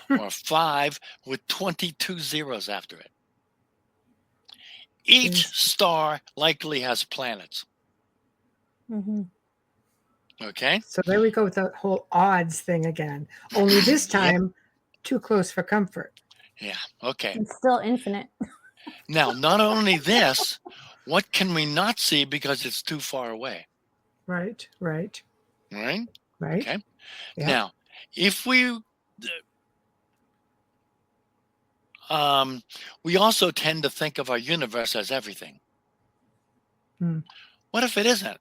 or 5 with 22 zeros after it. Each star likely has planets. Mm-hmm. Okay? So there we go with the whole odds thing again. Only this time, too close for comfort. Yeah, okay. It's still infinite. Now, not only this, what can we not see because it's too far away? Right. Right? Right. Okay. Yeah. Now, if we also tend to think of our universe as everything. Hmm. What if it isn't?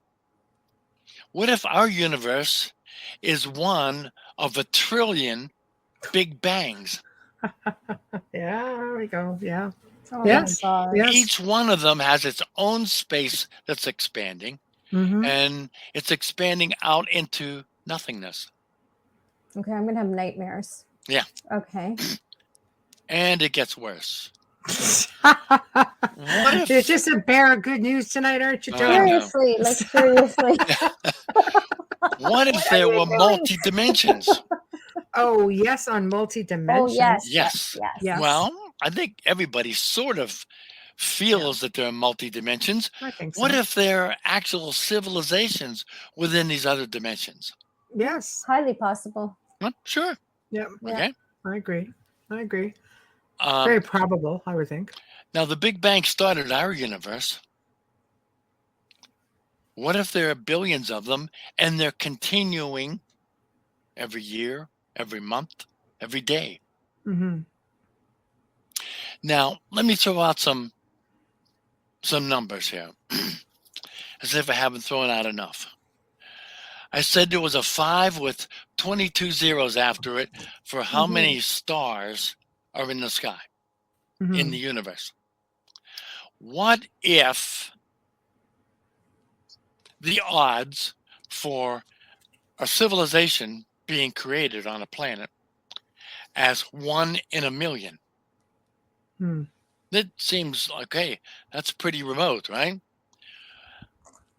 What if our universe is one of a trillion Big Bangs? Yeah, there we go. Yeah. Oh Yes. my God. Yes. Each one of them has its own space that's expanding, Mm-hmm. and it's expanding out into nothingness. Okay, I'm gonna have nightmares. Yeah. Okay. And it gets worse. What if- It's just a bear of good news tonight, aren't you, I Tom? know. Seriously, like seriously. What if there were multi-dimensions? Oh, yes, on multi-dimensions. Oh yes, Yes. yes. Yes. Well, I think everybody sort of feels that there are multi-dimensions. I think so. What if there are actual civilizations within these other dimensions? Yes. Highly possible. Well, sure. Yep. Yeah. Okay. I agree. Very probable, I would think. Now, the Big Bang started our universe. What if there are billions of them and they're continuing every year, every month, every day? Mm-hmm. Now, let me throw out some numbers here, as if I haven't thrown out enough. I said there was a 5 with 22 zeros after it for how many stars are in the sky, Mm-hmm. in the universe. What if the odds for a civilization being created on a planet as 1 in a million? That seems like, hey, that's pretty remote, right?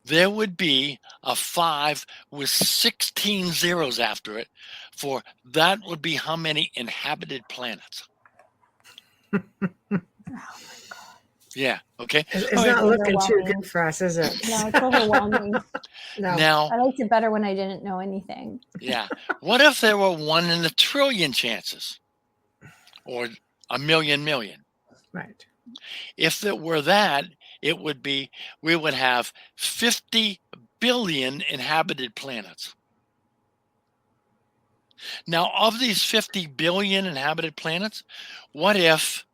There would be a 5 with 16 zeros after it for that would be how many inhabited planets. Yeah, okay. It's All right. not looking too Overwhelming. good for us, is it? No, it's overwhelming. No. Now, I liked it better when I didn't know anything. yeah, what if there were 1 in a trillion chances, or a million? Right. If it were that, it would be we would have 50 billion inhabited planets. Now, of these 50 billion inhabited planets, what if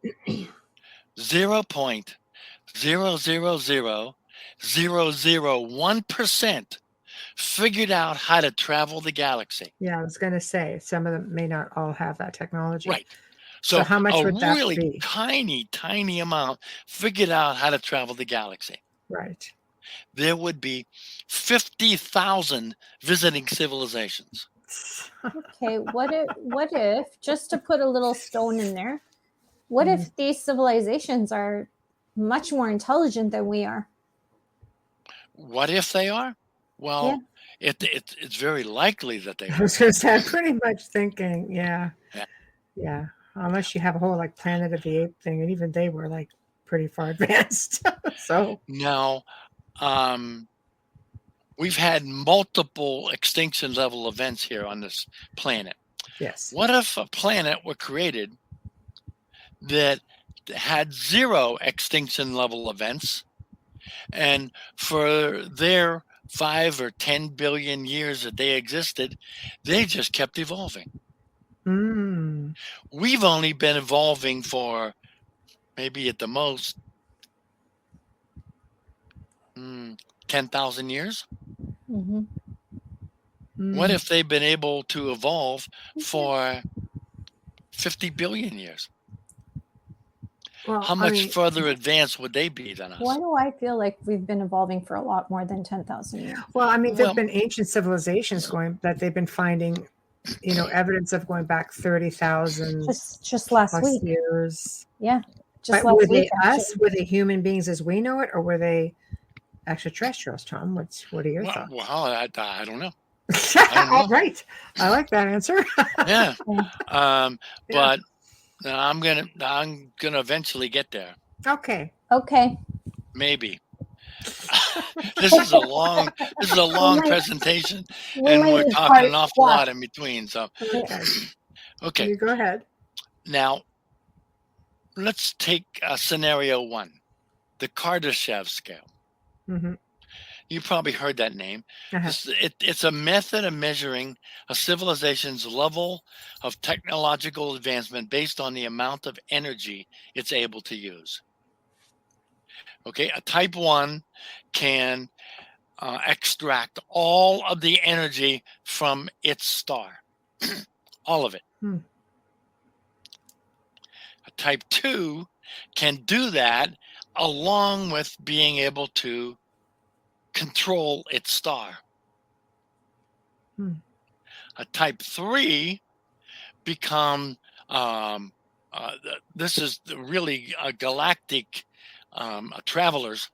0.0000001% figured out how to travel the galaxy? Yeah, I was going to say some of them may not all have that technology. Right. So how much a would that really be? tiny amount figured out how to travel the galaxy. Right. There would be 50,000 visiting civilizations. Okay, what if just to put a little stone in there, what if these civilizations are much more intelligent than we are? What if they are? Well, Yeah. it's very likely that they I are. was going to say, I'm pretty much thinking, Yeah. yeah. Unless you have a whole like Planet of the Apes thing, and even they were like pretty far advanced. So Now, we've had multiple extinction level events here on this planet. yes. What if a planet were created that had 0 extinction level events, and for their 5 or 10 billion years that they existed, they just kept evolving? Mm. We've only been evolving for maybe at the most 10,000 years. Mm-hmm. What if they've been able to evolve for 50 billion years? Well, How much further advanced would they be than us? Why do I feel like we've been evolving for a lot more than 10,000 years? Well, I mean, there've been ancient civilizations that they've been finding, evidence of going back 30,000 just last plus week. years. Yeah, But were they us? Were they human beings as we know it, or were they extraterrestrials? Tom, what are your thoughts? Well, I don't know. All right, I like that answer. Yeah, but I'm gonna eventually get there. Okay. Maybe. This is a long presentation, and we're talking an awful lot in between. So, okay. You go ahead. Now, let's take scenario 1, the Kardashev scale. Mm-hmm. You probably heard that name. It's a method of measuring a civilization's level of technological advancement based on the amount of energy it's able to use. Okay, a type 1 can extract all of the energy from its star, all of it. A type 2 can do that along with being able to control its star. A type 3 become this is the really galactic travelers,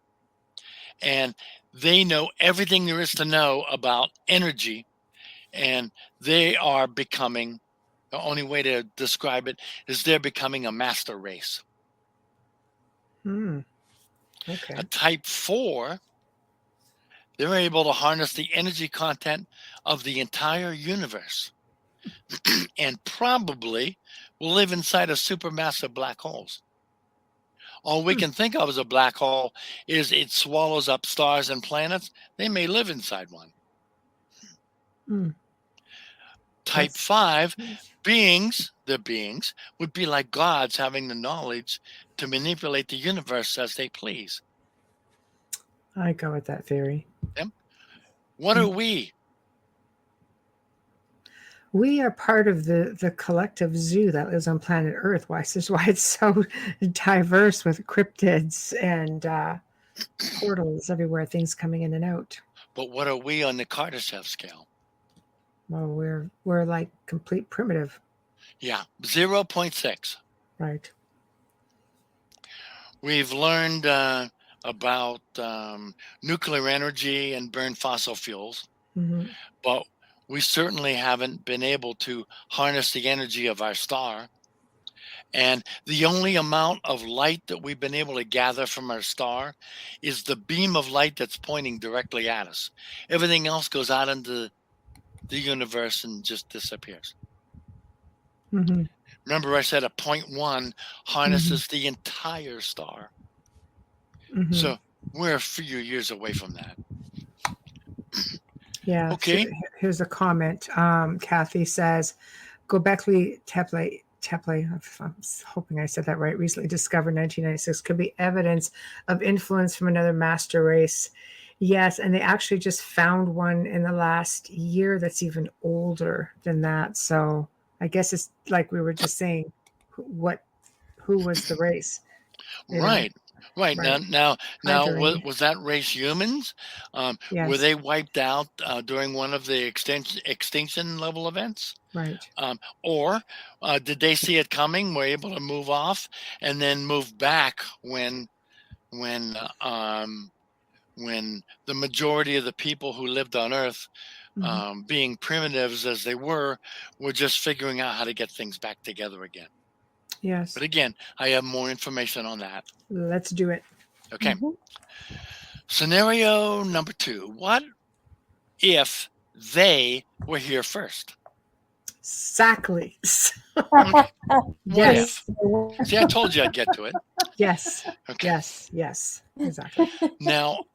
and they know everything there is to know about energy, and they are becoming, the only way to describe it is they're becoming a master race. Okay. A type 4, they're able to harness the energy content of the entire universe and probably will live inside of supermassive black holes. All we can think of as a black hole is it swallows up stars and planets. They may live inside one. Type 5 beings, the beings, would be like gods, having the knowledge to manipulate the universe as they please. I go with that theory. What are we? We are part of the collective zoo that lives on planet Earth. This is why it's so diverse with cryptids and portals everywhere, things coming in and out. But what are we on the Kardashev scale? Well, we're like complete primitive. Yeah, 0.6. Right. We've learned about nuclear energy and burn fossil fuels, but we certainly haven't been able to harness the energy of our star. And the only amount of light that we've been able to gather from our star is the beam of light that's pointing directly at us. Everything else goes out into the universe and just disappears. Remember, I said a 0.1 harnesses the entire star. So we're a few years away from that. Yeah. Okay. So here's a comment. Kathy says, Gobekli Tepe, I'm hoping I said that right, recently discovered 1996, could be evidence of influence from another master race. Yes, and they actually just found one in the last year that's even older than that. So I guess it's like we were just saying, who was the race? Right. Now, Hydra. was that race humans? Yes. Were they wiped out during one of the extinction level events? Right. Or did they see it coming, were able to move off, and then move back when the majority of the people who lived on Earth, being primitives as they were just figuring out how to get things back together again? Yes. But again, I have more information on that. Let's do it. Okay. Scenario number 2. What if they were here first? Exactly. What Yes. if? See, I told you I'd get to it. Yes. Okay. Yes. Exactly. Now,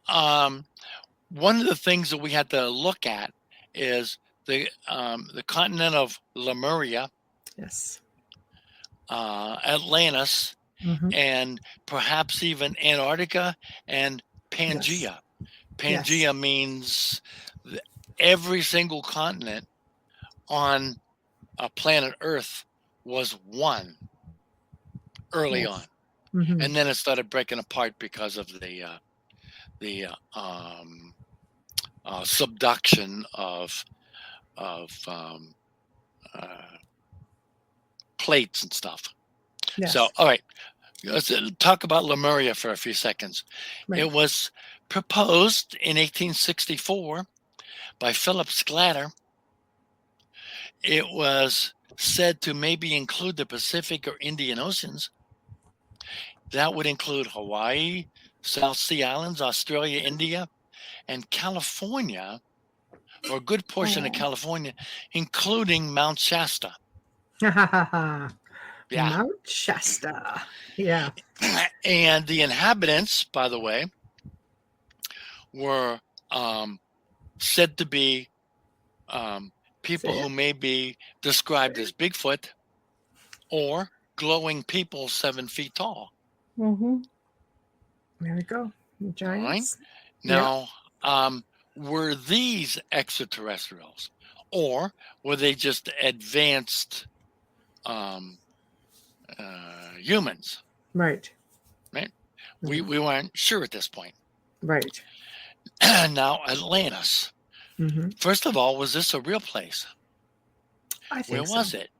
one of the things that we had to look at is the continent of Lemuria, Yes. Atlantis, and perhaps even Antarctica and Pangea. Pangea means every single continent on planet Earth was one early on, and then it started breaking apart because of the subduction of plates and stuff. Yes. So, all right, let's talk about Lemuria for a few seconds. Right. It was proposed in 1864 by Philip Sclater. It was said to maybe include the Pacific or Indian Oceans. That would include Hawaii, South Sea Islands, Australia, India, and California, or a good portion of California, including Mount Shasta. Yeah. Mount Shasta. Yeah. And the inhabitants, by the way, were said to be people who may be described as Bigfoot or glowing people 7 feet tall. There we go. Giants. All right. Now, were these extraterrestrials, or were they just advanced humans? Right. Right? Mhm. We weren't sure at this point. Right. Now, Atlantis. Hmm. First of all, was this a real place? I Where think so. was it?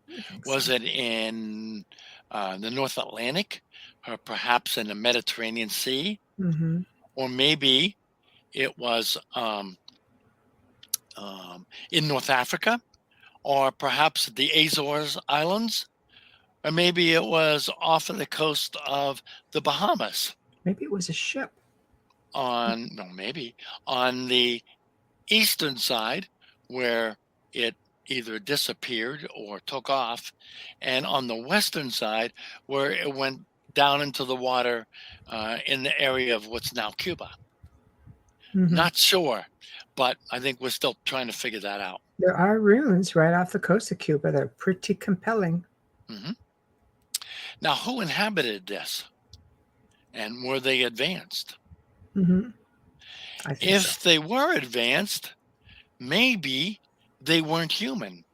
I think Was so. it in the North Atlantic, or perhaps in the Mediterranean Sea, Hmm. or maybe it was in North Africa, or perhaps the Azores Islands, or maybe it was off of the coast of the Bahamas Maybe it was a ship. maybe on the eastern side where it either disappeared or took off, and on the western side where it went down into the water in the area of what's now Cuba. Hmm. Not sure, but I think we're still trying to figure that out. There are ruins right off the coast of Cuba that are pretty compelling. Hmm. Now, who inhabited this, and were they advanced? Hmm. I think so. If they were advanced, maybe they weren't human,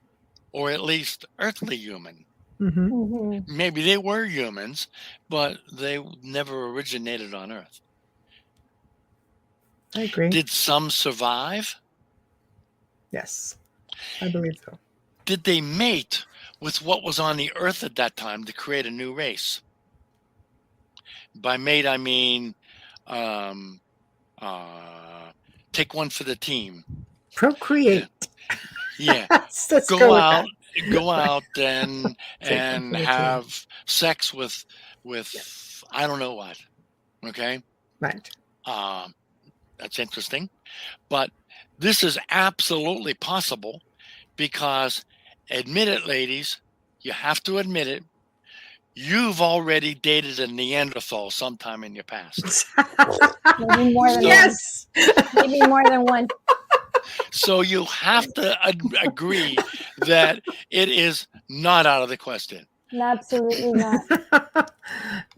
or at least earthly human. Hmm. Hmm. Maybe they were humans, but they never originated on Earth. I agree. Did some survive? Yes, I believe so. Did they mate with what was on the Earth at that time to create a new race? By mate, I mean take one for the team. Procreate. Yeah, Let's go go with out, that. go out and Take one for the team. have sex with I don't know what. Okay, Right. that's interesting, but this is absolutely possible because, admit it, ladies, you have to admit it. You've already dated a Neanderthal sometime in your past. Maybe more than Yes. one. Maybe more than one. So you have to agree that it is not out of the question. Absolutely not.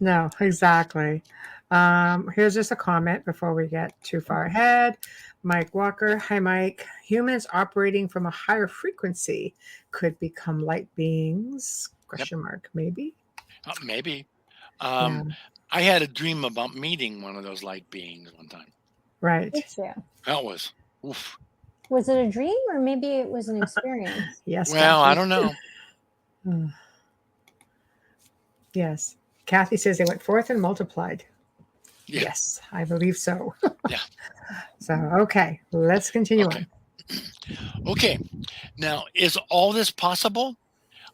No, exactly. Here's just a comment before we get too far ahead. Mike Walker, hi Mike. Humans operating from a higher frequency could become light beings? Question mark, maybe. Maybe. Yeah. I had a dream about meeting one of those light beings one time. Right. Did you? That was, oof. Was it a dream or maybe it was an experience? Yes. Well, Kathy. I don't know. Yes. Kathy says they went forth and multiplied. Yeah. Yes, I believe so. Yeah. So, okay, let's continue Okay. on. Okay. Now, is all this possible?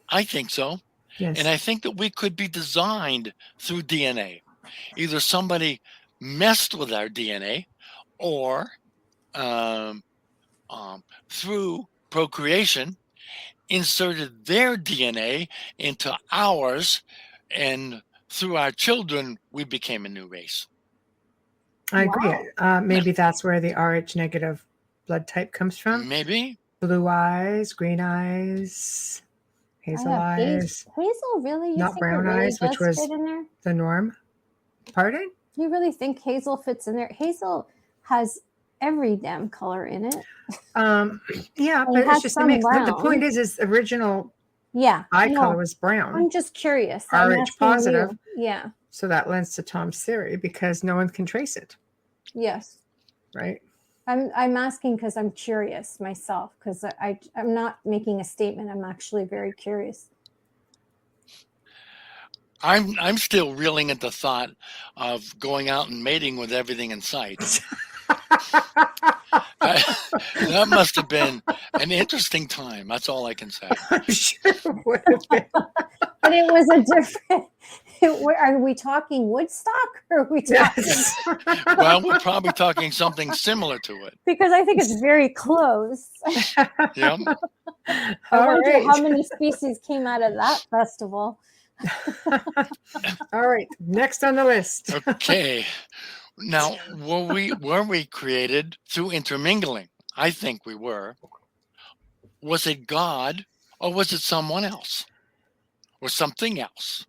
I think so. Yes. And I think that we could be designed through DNA. Either somebody messed with our DNA, or through procreation, inserted their DNA into ours, and through our children, we became a new race. I agree. Maybe that's where the Rh negative blood type comes from. Maybe. Blue eyes, green eyes, hazel eyes. Hazel, really? You Not think brown it really eyes, which does was fit in there? the norm. Pardon? You really think Hazel fits in there? Hazel has every damn color in it. Yeah, It but has it's just a some mix. But the brown. point is original Yeah. eye no, color was brown. I'm just curious. I'm Rh asking positive. you. Yeah. So that lends to Tom's theory because no one can trace it, Yes. right? I'm asking because I'm curious myself, because I'm not making a statement. I'm actually very curious. I'm still reeling at the thought of going out and mating with everything in sight. That must have been an interesting time. That's all I can say. I'm sure it would have been. But it was a different. Are we talking Woodstock, or are we talking? Yes. Well, we're probably talking something similar to it. Because I think it's very close. Yeah. I All wonder right. how many species came out of that festival. All right. Next on the list. Okay. Now, were we created through intermingling? I think we were. Was it God, or was it someone else, or something else,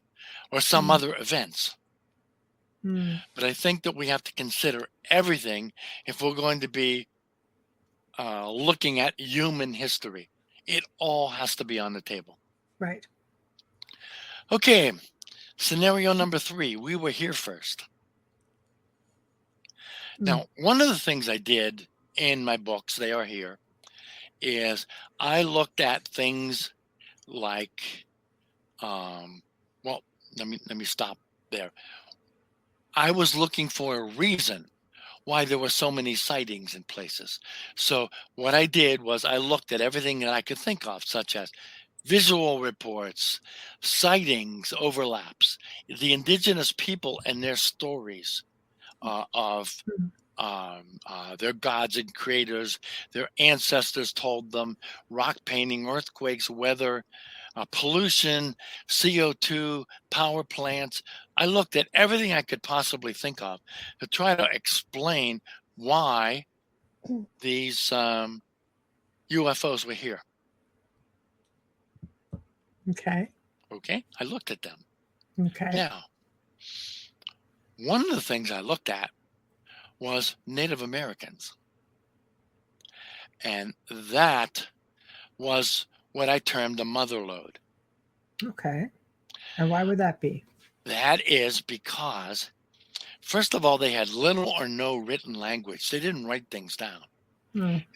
or some other events? But I think that we have to consider everything if we're going to be looking at human history. It all has to be on the table. Right. Okay, scenario number 3. We were here first. Now, one of the things I did in my books, they are here, is I looked at things like, well, let me stop there. I was looking for a reason why there were so many sightings in places. So what I did was I looked at everything that I could think of, such as visual reports, sightings, overlaps, the indigenous people and their stories of their gods and creators, their ancestors told them, rock painting, earthquakes, weather, pollution, CO2, power plants. I looked at everything I could possibly think of to try to explain why these UFOs were here. Okay. Okay, I looked at them. Okay. Now, one of the things I looked at was Native Americans. And that was what I termed a mother lode. Okay. And why would that be? That is because, first of all, they had little or no written language. They didn't write things down.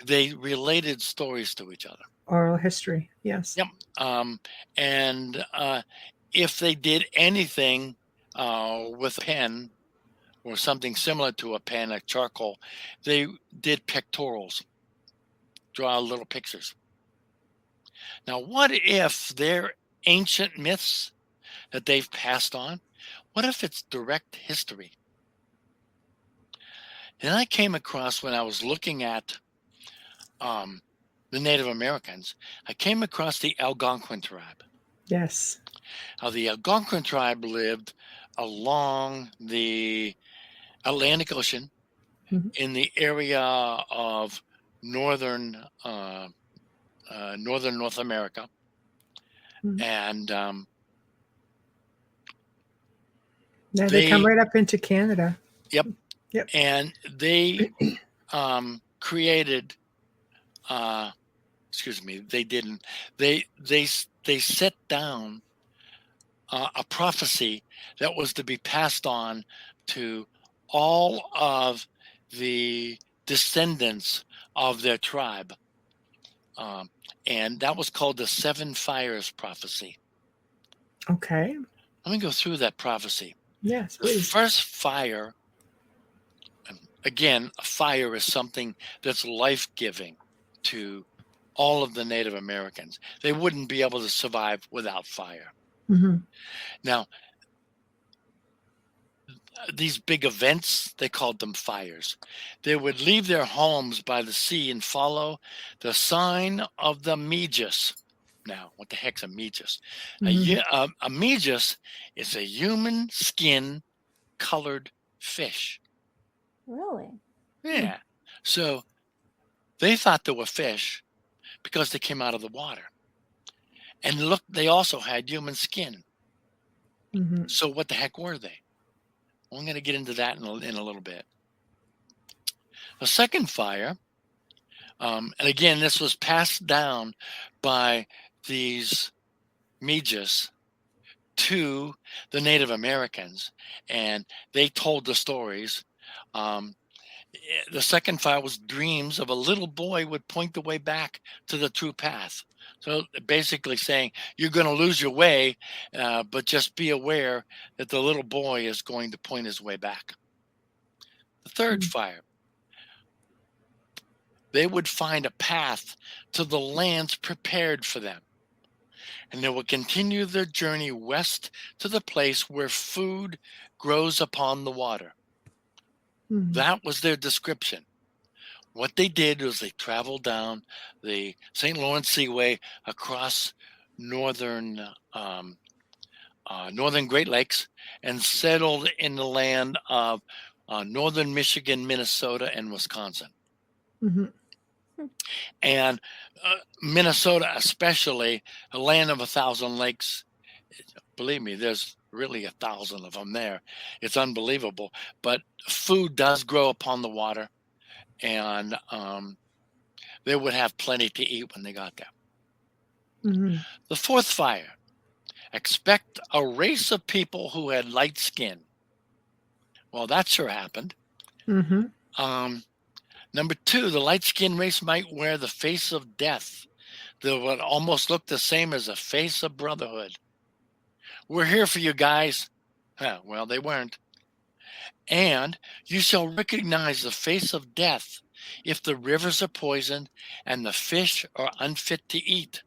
They related stories to each other. Oral history, yes. Yep. And if they did anything with a pen or something similar to a pen, like charcoal, they did pictorials, draw little pictures. Now, what if they're ancient myths that they've passed on? What if it's direct history? Then I came across, when I was looking at the Native Americans, I came across the Algonquin tribe. Yes. How the Algonquin tribe lived along the Atlantic Ocean in the area of northern North America. And they come right up into Canada. Yep. And they created excuse me, they didn't. They set down a prophecy that was to be passed on to all of the descendants of their tribe. And that was called the 7 Fires prophecy. Okay. Let me go through that prophecy. Yes, please. The first fire, again, a fire is something that's life-giving to all of the Native Americans. They wouldn't be able to survive without fire. Now, these big events, they called them fires. They would leave their homes by the sea and follow the sign of the Megis. Now, what the heck's a Megis? A Megis is a human skin colored fish. Really? Yeah. So they thought they were fish because they came out of the water. And look, they also had human skin. So what the heck were they? Well, I'm going to get into that in a little bit. The second fire, and again, this was passed down by these Megis to the Native Americans, and they told the stories. The second fire was dreams of a little boy would point the way back to the true path. So basically saying, you're going to lose your way, but just be aware that the little boy is going to point his way back. The third fire, they would find a path to the lands prepared for them. And they would continue their journey west to the place where food grows upon the water. That was their description. What they did was they traveled down the St. Lawrence Seaway across northern Great Lakes and settled in the land of northern Michigan, Minnesota, and Wisconsin. And Minnesota, especially, a land of 1,000 lakes. Believe me, there's really 1,000 of them there. It's unbelievable. But food does grow upon the water. And they would have plenty to eat when they got there. Mhm. The fourth fire, expect a race of people who had light skin. Well, that sure happened. Mhm. Number two, the light skin race might wear the face of death that would almost look the same as a face of brotherhood. We're here for you guys. Well, they weren't. And you shall recognize the face of death if the rivers are poisoned and the fish are unfit to eat.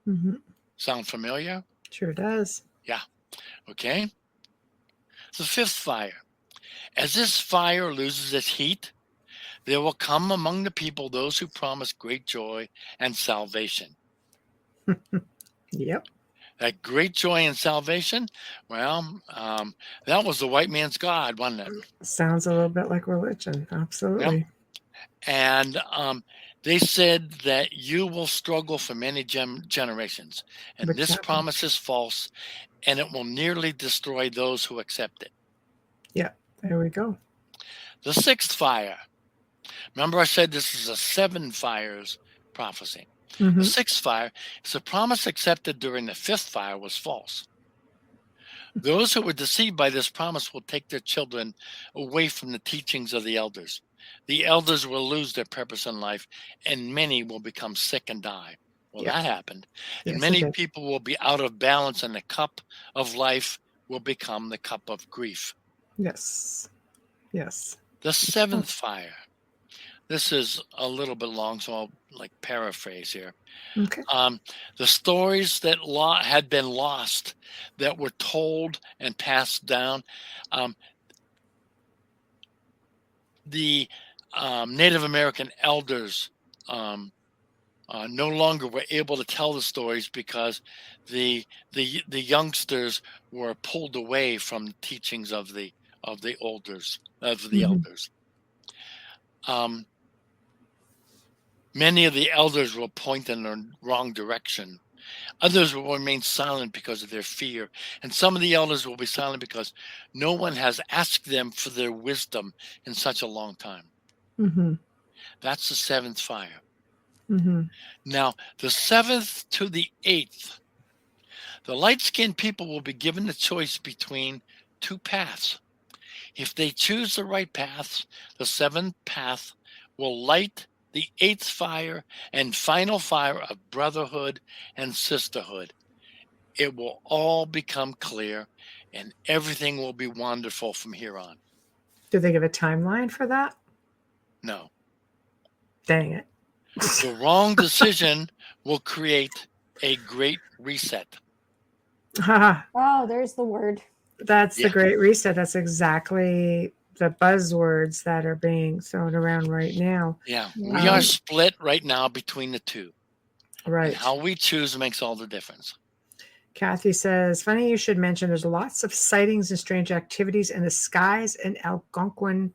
Mhm. Sound familiar? Sure does. Yeah. Okay. The fifth fire. As this fire loses its heat, there will come among the people those who promise great joy and salvation. Yep. That great joy and salvation, well, that was the white man's God, wasn't it? Sounds a little bit like religion. Absolutely. And they said that you will struggle for many generations. And this Exactly. promise is false, and it will nearly destroy those who accept it. Yeah. There we go. The sixth fire. Remember, I said this is a 7 fires prophecy. The Mhm. sixth fire is the promise accepted during the fifth fire was false. Those who were deceived by this promise will take their children away from the teachings of the elders. The elders will lose their purpose in life, and many will become sick and die. Well, Yeah. that happened. And Yes, it many did. people will be out of balance, and the cup of life will become the cup of grief. Yes. Yes. The seventh fire. This is a little bit long, so I'll paraphrase here. Okay. The stories that had been lost, that were told and passed down, the Native American elders no longer were able to tell the stories because the youngsters were pulled away from the teachings of the elders. Many of the elders will point in the wrong direction. Others will remain silent because of their fear. And some of the elders will be silent because no one has asked them for their wisdom in such a long time. Mhm. That's the seventh fire. Mhm. Now, the 7th to the 8th, the light-skinned people will be given the choice between 2 paths. If they choose the right paths, the 7th path will light the 8th fire and final fire of brotherhood and sisterhood. It will all become clear, and everything will be wonderful from here on. Do they give a timeline for that? No. Dang it. The wrong decision will create a great reset. Oh, there's the word. That's Yeah. the great reset. That's exactly the buzzwords that are being thrown around right now. Yeah. We are split right now between the two. Right. And how we choose makes all the difference. Kathy says, funny you should mention there's lots of sightings and strange activities in the skies in Algonquin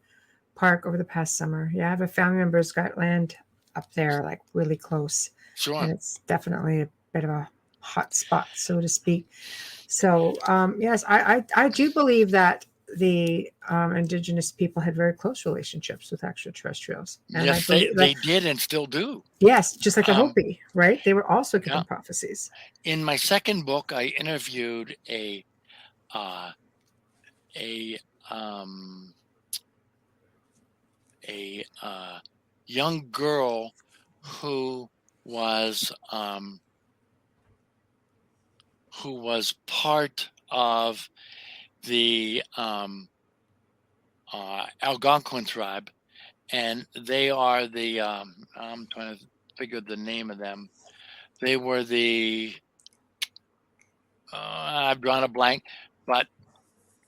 Park over the past summer. Yeah, I have a family member who's got land up there, like really close. Sure. And it's definitely a bit of a hot spot, so to speak. So, yes, I do believe that the indigenous people had very close relationships with extraterrestrials. And Yes, they did and still do. Yes, just like the Hopi, right? They were also given prophecies. In my second book, I interviewed a young girl who was part of the Algonquin tribe, and they are the I'm trying to figure the name of them. They were the I've drawn a blank, but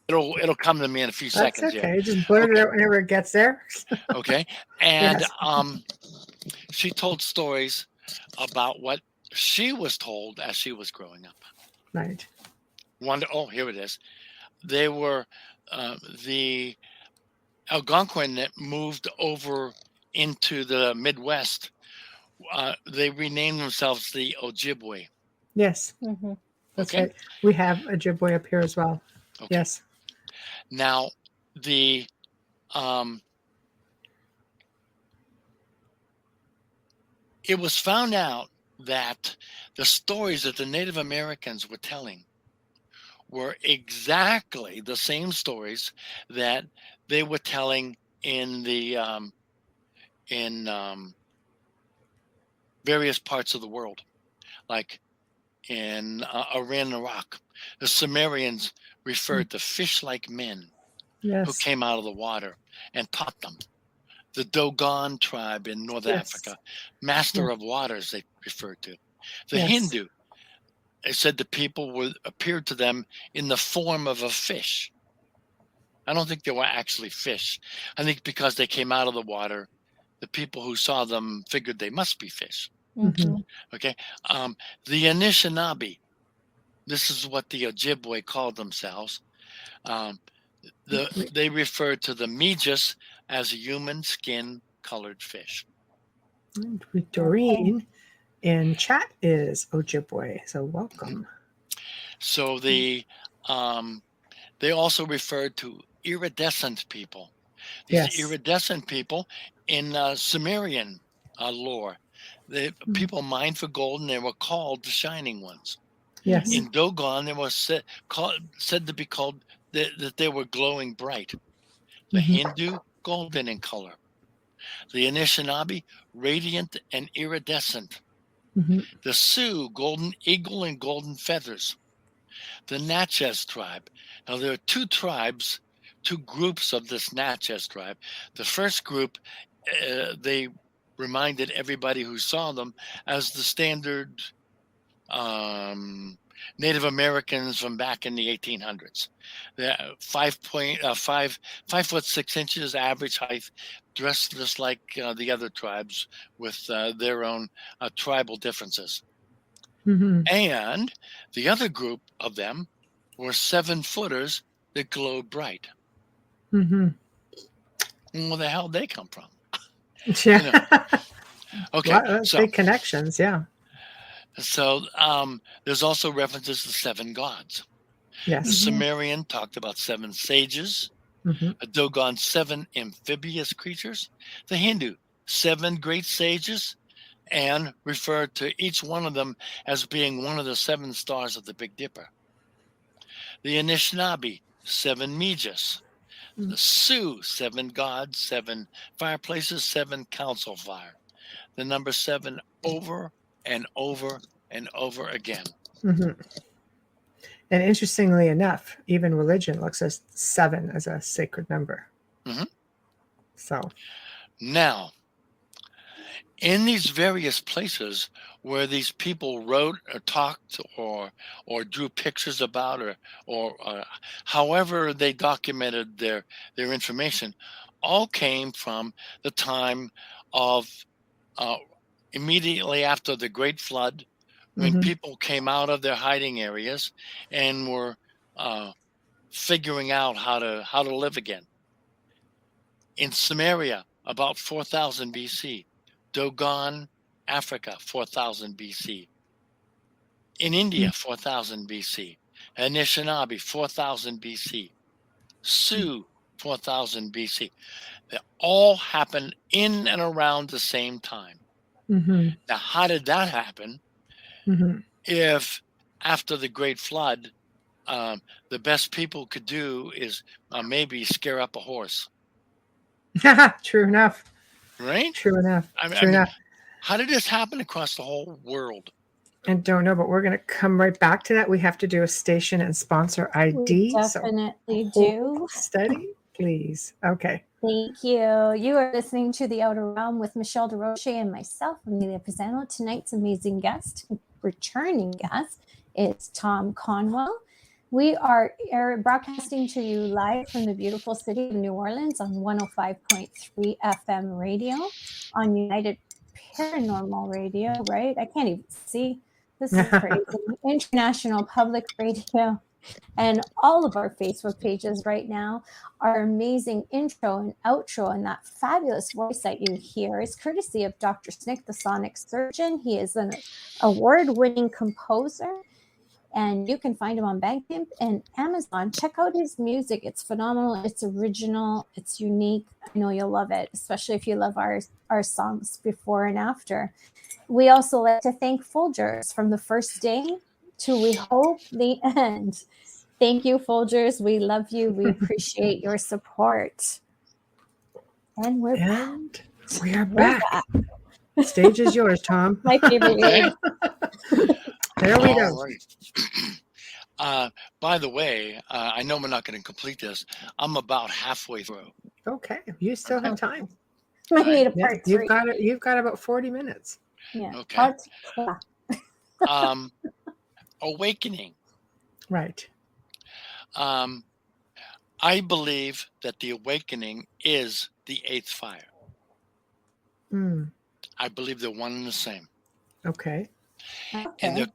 it'll come to me in a few seconds. That's okay. Yeah. Just blurt it out whenever it gets there. Okay. And Yes. she told stories about what she was told as she was growing up. Right. Here it is. They were the Algonquin that moved over into the Midwest. They renamed themselves the Ojibwe. Yes. Mm-hmm. That's Okay. right. We have a Ojibwe up here as well. Okay. Yes. Now, the it was found out that the stories that the Native Americans were telling were exactly the same stories that they were telling in the in various parts of the world, like in Iran and Iraq. The Sumerians referred to fish-like men who Yes. came out of the water and taught them. The Dogon tribe in North Yes. Africa, master of waters, they referred to. The Yes. Hindu, they said the people appeared to them in the form of a fish. I don't think they were actually fish. I think because they came out of the water, the people who saw them figured they must be fish. Mhm. Okay. The Anishinaabe, this is what the Ojibwe called themselves. They referred to the Megis as a human skin colored fish. Doreen in chat is Ojibwe, so welcome. So they also referred to iridescent people. These Yes. iridescent people in Sumerian lore, the people mined for gold, and they were called the Shining Ones. Yes. In Dogon, they were said to be called that they were glowing bright. The Hindu, golden in color. The Anishinaabe, radiant and iridescent. The Sioux, golden eagle and golden feathers. The Natchez tribe. Now there are two groups of this Natchez tribe. The first group, they reminded everybody who saw them as the standard Native Americans from back in the 1800s. They're 5'6" average height, dressed just like the other tribes with their own tribal differences. And the other group of them were 7-footers that glowed bright. Where the hell did they come from? Yeah. Okay. So big connections, yeah. So there's also references to 7 gods. Yes. The Sumerian talked about 7 sages. A Dogon, 7 amphibious creatures. The Hindu, 7 great sages, and referred to each one of them as being one of the 7 stars of the Big Dipper. The Anishinaabe, 7 Megis. The Sioux, 7 gods, 7 fireplaces, 7 council fire. The number 7 over and over and over again. And interestingly enough, even religion looks at 7 as a sacred number. So now, in these various places where these people wrote or talked or drew pictures about or however they documented their information, all came from the time of immediately after the Great Flood, when people came out of their hiding areas and were figuring out how to live again. In Samaria, about 4000 BC. Dogon, Africa, 4000 BC. In India, 4000 BC. Anishinaabe, 4000 BC. Sioux, 4000 BC. They all happened in and around the same time. Now, how did that happen? If after the Great Flood, the best people could do is maybe scare up a horse. True enough. Right? True enough. I True mean, enough. how did this happen across the whole world? I don't know, but we're going to come right back to that. We have to do a station and sponsor ID. We definitely do. Steady, please. Okay. Thank you. You are listening to The Outer Realm with Michelle DeRoche and myself, Amelia Pisano. Tonight's amazing guest, returning guest, is Tom Conwell. We are broadcasting to you live from the beautiful city of New Orleans on 105.3 FM radio, on United Paranormal Radio, right? I can't even see. This is crazy. International Public Radio. And all of our Facebook pages right now. Our amazing intro and outro and that fabulous voice that you hear is courtesy of Dr. Snick, the Sonic Surgeon. He is an award-winning composer. And you can find him on Bandcamp and Amazon. Check out his music. It's phenomenal. It's original. It's unique. I know you'll love it, especially if you love our songs before and after. We also like to thank Folgers from the first day to we hope the end. Thank you, Folgers. We love you. We appreciate your support. And we are back. Stage is yours, Tom. My favorite word. There we go. Right. By the way, I know we're not going to complete this. I'm about halfway through. Okay, you still have time. I need a part three. You've got about 40 minutes. Yeah. Okay. Awakening. Right. I believe that the awakening is the eighth fire. I believe they're one and the same. Okay. And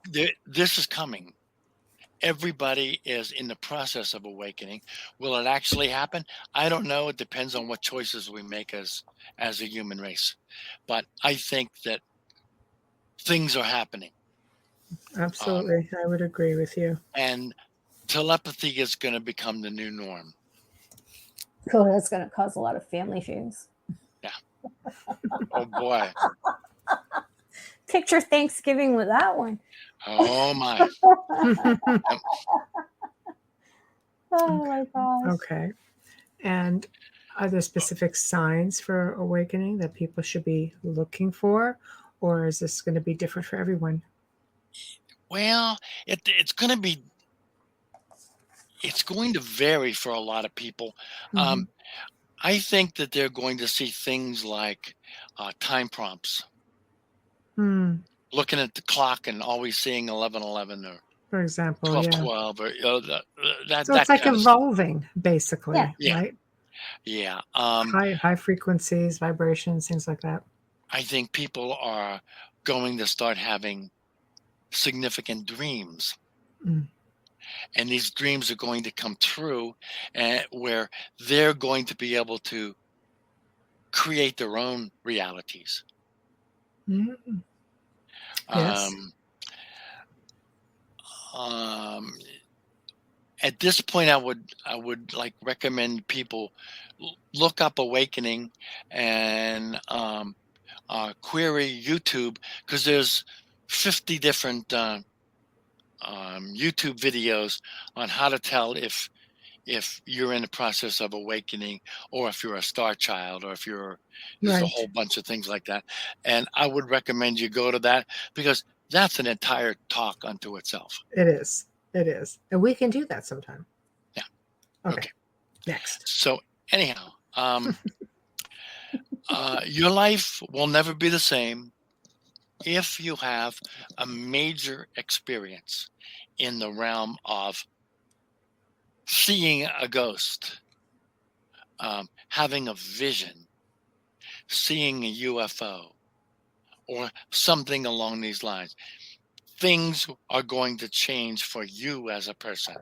this is coming. Everybody is in the process of awakening. Will it actually happen? I don't know. It depends on what choices we make as a human race. But I think that things are happening. Absolutely. I would agree with you. And telepathy is going to become the new norm. Cool. That's going to cause a lot of family feuds. Yeah. Oh, boy. Picture Thanksgiving with that one. Oh, my. Oh, my gosh. Okay. And are there specific signs for awakening that people should be looking for? Or is this going to be different for everyone? Well, it's going to vary for a lot of people. I think that they're going to see things like time prompts. Looking at the clock and always seeing 11:11 or, for example, 12:12 or that. So it's like evolving, basically, right? Yeah. High frequencies, vibrations, things like that. I think people are going to start having significant dreams. And these dreams are going to come true, where they're going to be able to create their own realities. Yes. At this point, I would like recommend people look up awakening and query YouTube, because there's 50 different YouTube videos on how to tell if you're in the process of awakening, or if you're a star child, or if there's a whole bunch of things like that. And I would recommend you go to that, because that's an entire talk unto itself. It is. And we can do that sometime. Yeah. Okay. Next. So anyhow, your life will never be the same if you have a major experience in the realm of seeing a ghost, having a vision, seeing a UFO, or something along these lines. Things are going to change for you as a person.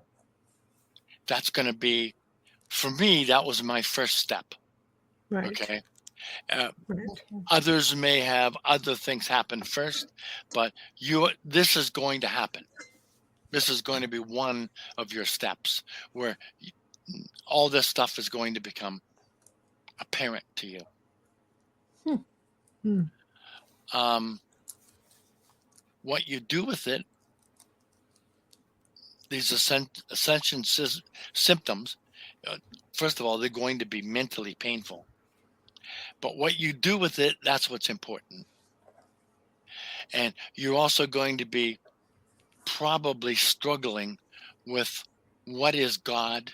That's going to be, for me, that was my first step. Right. Okay. Others may have other things happen first, but this is going to happen. This is going to be one of your steps where all this stuff is going to become apparent to you. What you do with it, these ascension symptoms, first of all, they're going to be mentally painful. But what you do with it, that's what's important. And you're also going to be probably struggling with, what is God?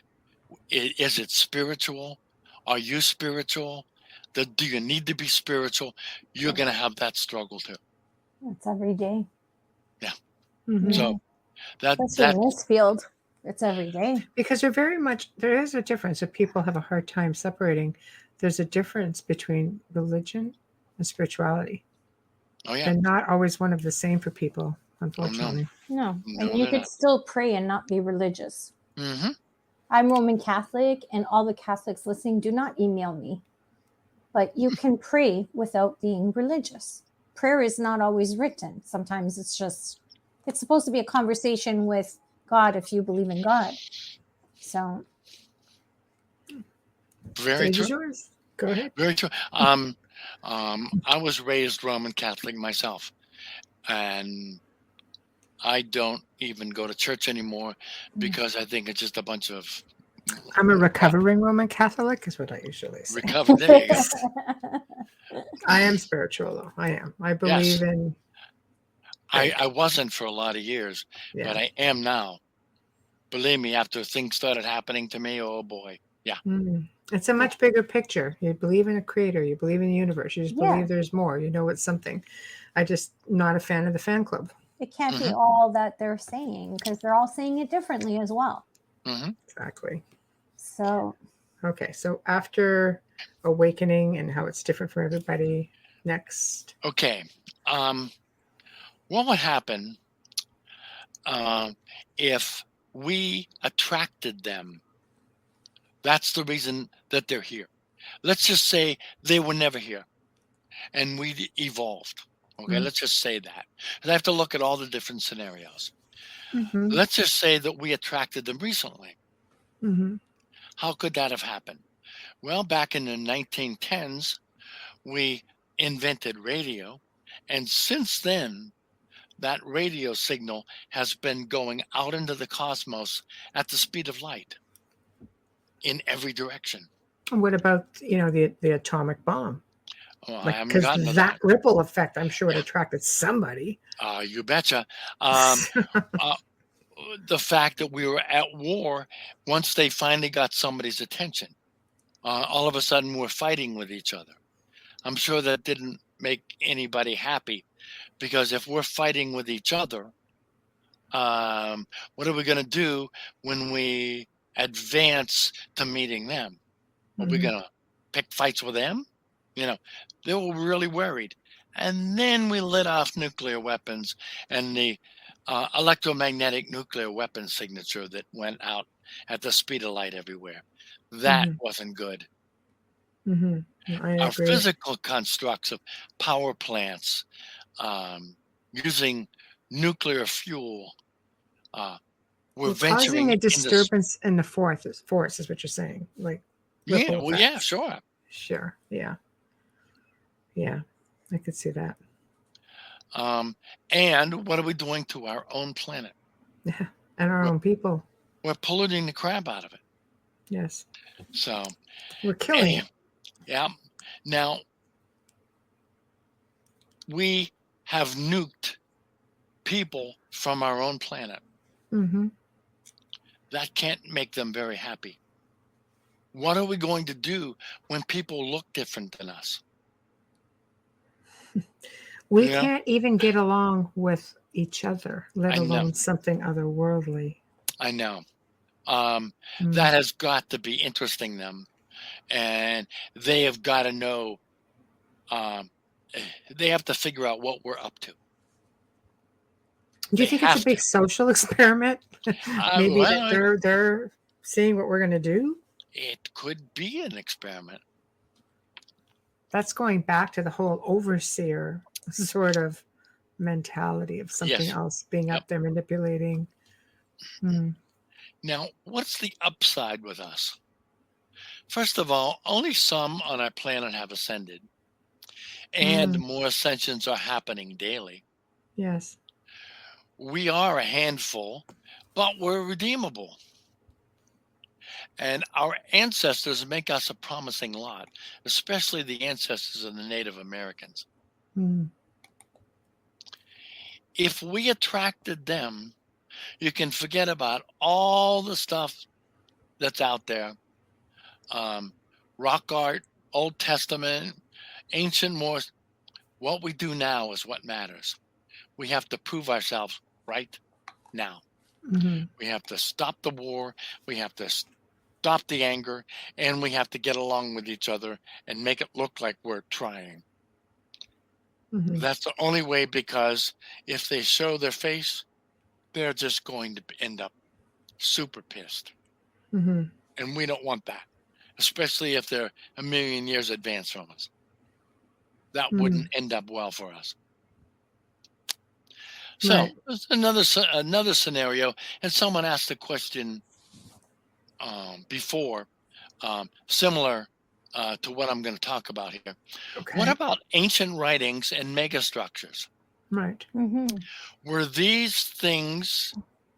Is it spiritual? Are you spiritual? Do you need to be spiritual? You're going to have that struggle too. It's every day. Yeah. So that's in this field. It's every day. Because there is a difference. If people have a hard time separating, there's a difference between religion and spirituality. Oh yeah. And not always one of the same for people, unfortunately. No. And you could still pray and not be religious. I'm Roman Catholic, and all the Catholics listening, do not email me. But you can pray without being religious. Prayer is not always written. Sometimes it's just It's supposed to be a conversation with God if you believe in God. So Very Stage true. is yours. Go ahead. Very true. I was raised Roman Catholic myself, and I don't even go to church anymore because I think it's just a bunch of I'm a recovering Roman Catholic, is what I usually say. recovered. There you go. I am spiritual, though. I am. I Yes. believe in. I wasn't for a lot of years, Yeah. but I am now. Believe me, after things started happening to me, oh boy. Yeah. It's a much bigger picture. You believe in a creator. You believe in the universe. You just Yeah. believe there's more. You know it's something. I just not a fan of the fan club. it can't be all that they're saying because they're all saying it differently as well. Exactly. So Okay. So after awakening and how it's different for everybody, next. Okay. What would happen if we attracted them? That's the reason that they're here. Let's just say they were never here and we evolved. Okay, let's just say that. And I have to look at all the different scenarios. Let's just say that we attracted them recently. How could that have happened? Well, back in the 1910s, we invented radio. And since then, that radio signal has been going out into the cosmos at the speed of light in every direction. What about the atomic bomb? Oh, I Like, haven't because gotten to that that. ripple effect, I'm sure it attracted somebody. You betcha. The fact that we were at war, once they finally got somebody's attention, all of a sudden we're fighting with each other. I'm sure that didn't make anybody happy, because if we're fighting with each other, what are we going to do when we advance to meeting them? Are we going to pick fights with them? They were really worried. And then we lit off nuclear weapons and the electromagnetic nuclear weapon signature that went out at the speed of light everywhere. That wasn't good. I Our agree. physical constructs of power plants, using nuclear fuel, we're venturing causing a into disturbance in the force is what you're saying. Like ripple well, yeah, effects. sure. Yeah, I could see that. And what are we doing to our own planet? Yeah, and our own people. We're polluting the crap out of it. Yes. So We're killing it. Yeah. Now, we have nuked people from our own planet. That can't make them very happy. What are we going to do when people look different than us? We can't even get along with each other, let I alone know. something otherworldly. I know. That has got to be interesting them. And they have got to know, they have to figure out what we're up to. Do you think it's a big social experiment? Maybe well, that they're seeing what we're going to do? It could be an experiment. That's going back to the whole overseer sort of mentality of something else being up there manipulating. Now, what's the upside with us? First of all, only some on our planet have ascended, and more ascensions are happening daily. Yes. We are a handful, but we're redeemable. And our ancestors make us a promising lot, especially the ancestors of the Native Americans. If we attracted them, you can forget about all the stuff that's out there. Rock art, Old Testament, ancient Morse. What we do now is what matters. We have to prove ourselves right now. We have to stop the war. We have to stop the anger, and we have to get along with each other and make it look like we're trying. That's the only way, because if they show their face, they're just going to end up super pissed. And we don't want that, especially if they're a million years advanced from us. That wouldn't end up well for us. So Right. there's another scenario, and someone asked a question before, similar to what I'm going to talk about here. What Okay. about ancient writings and megastructures? Right. Were these things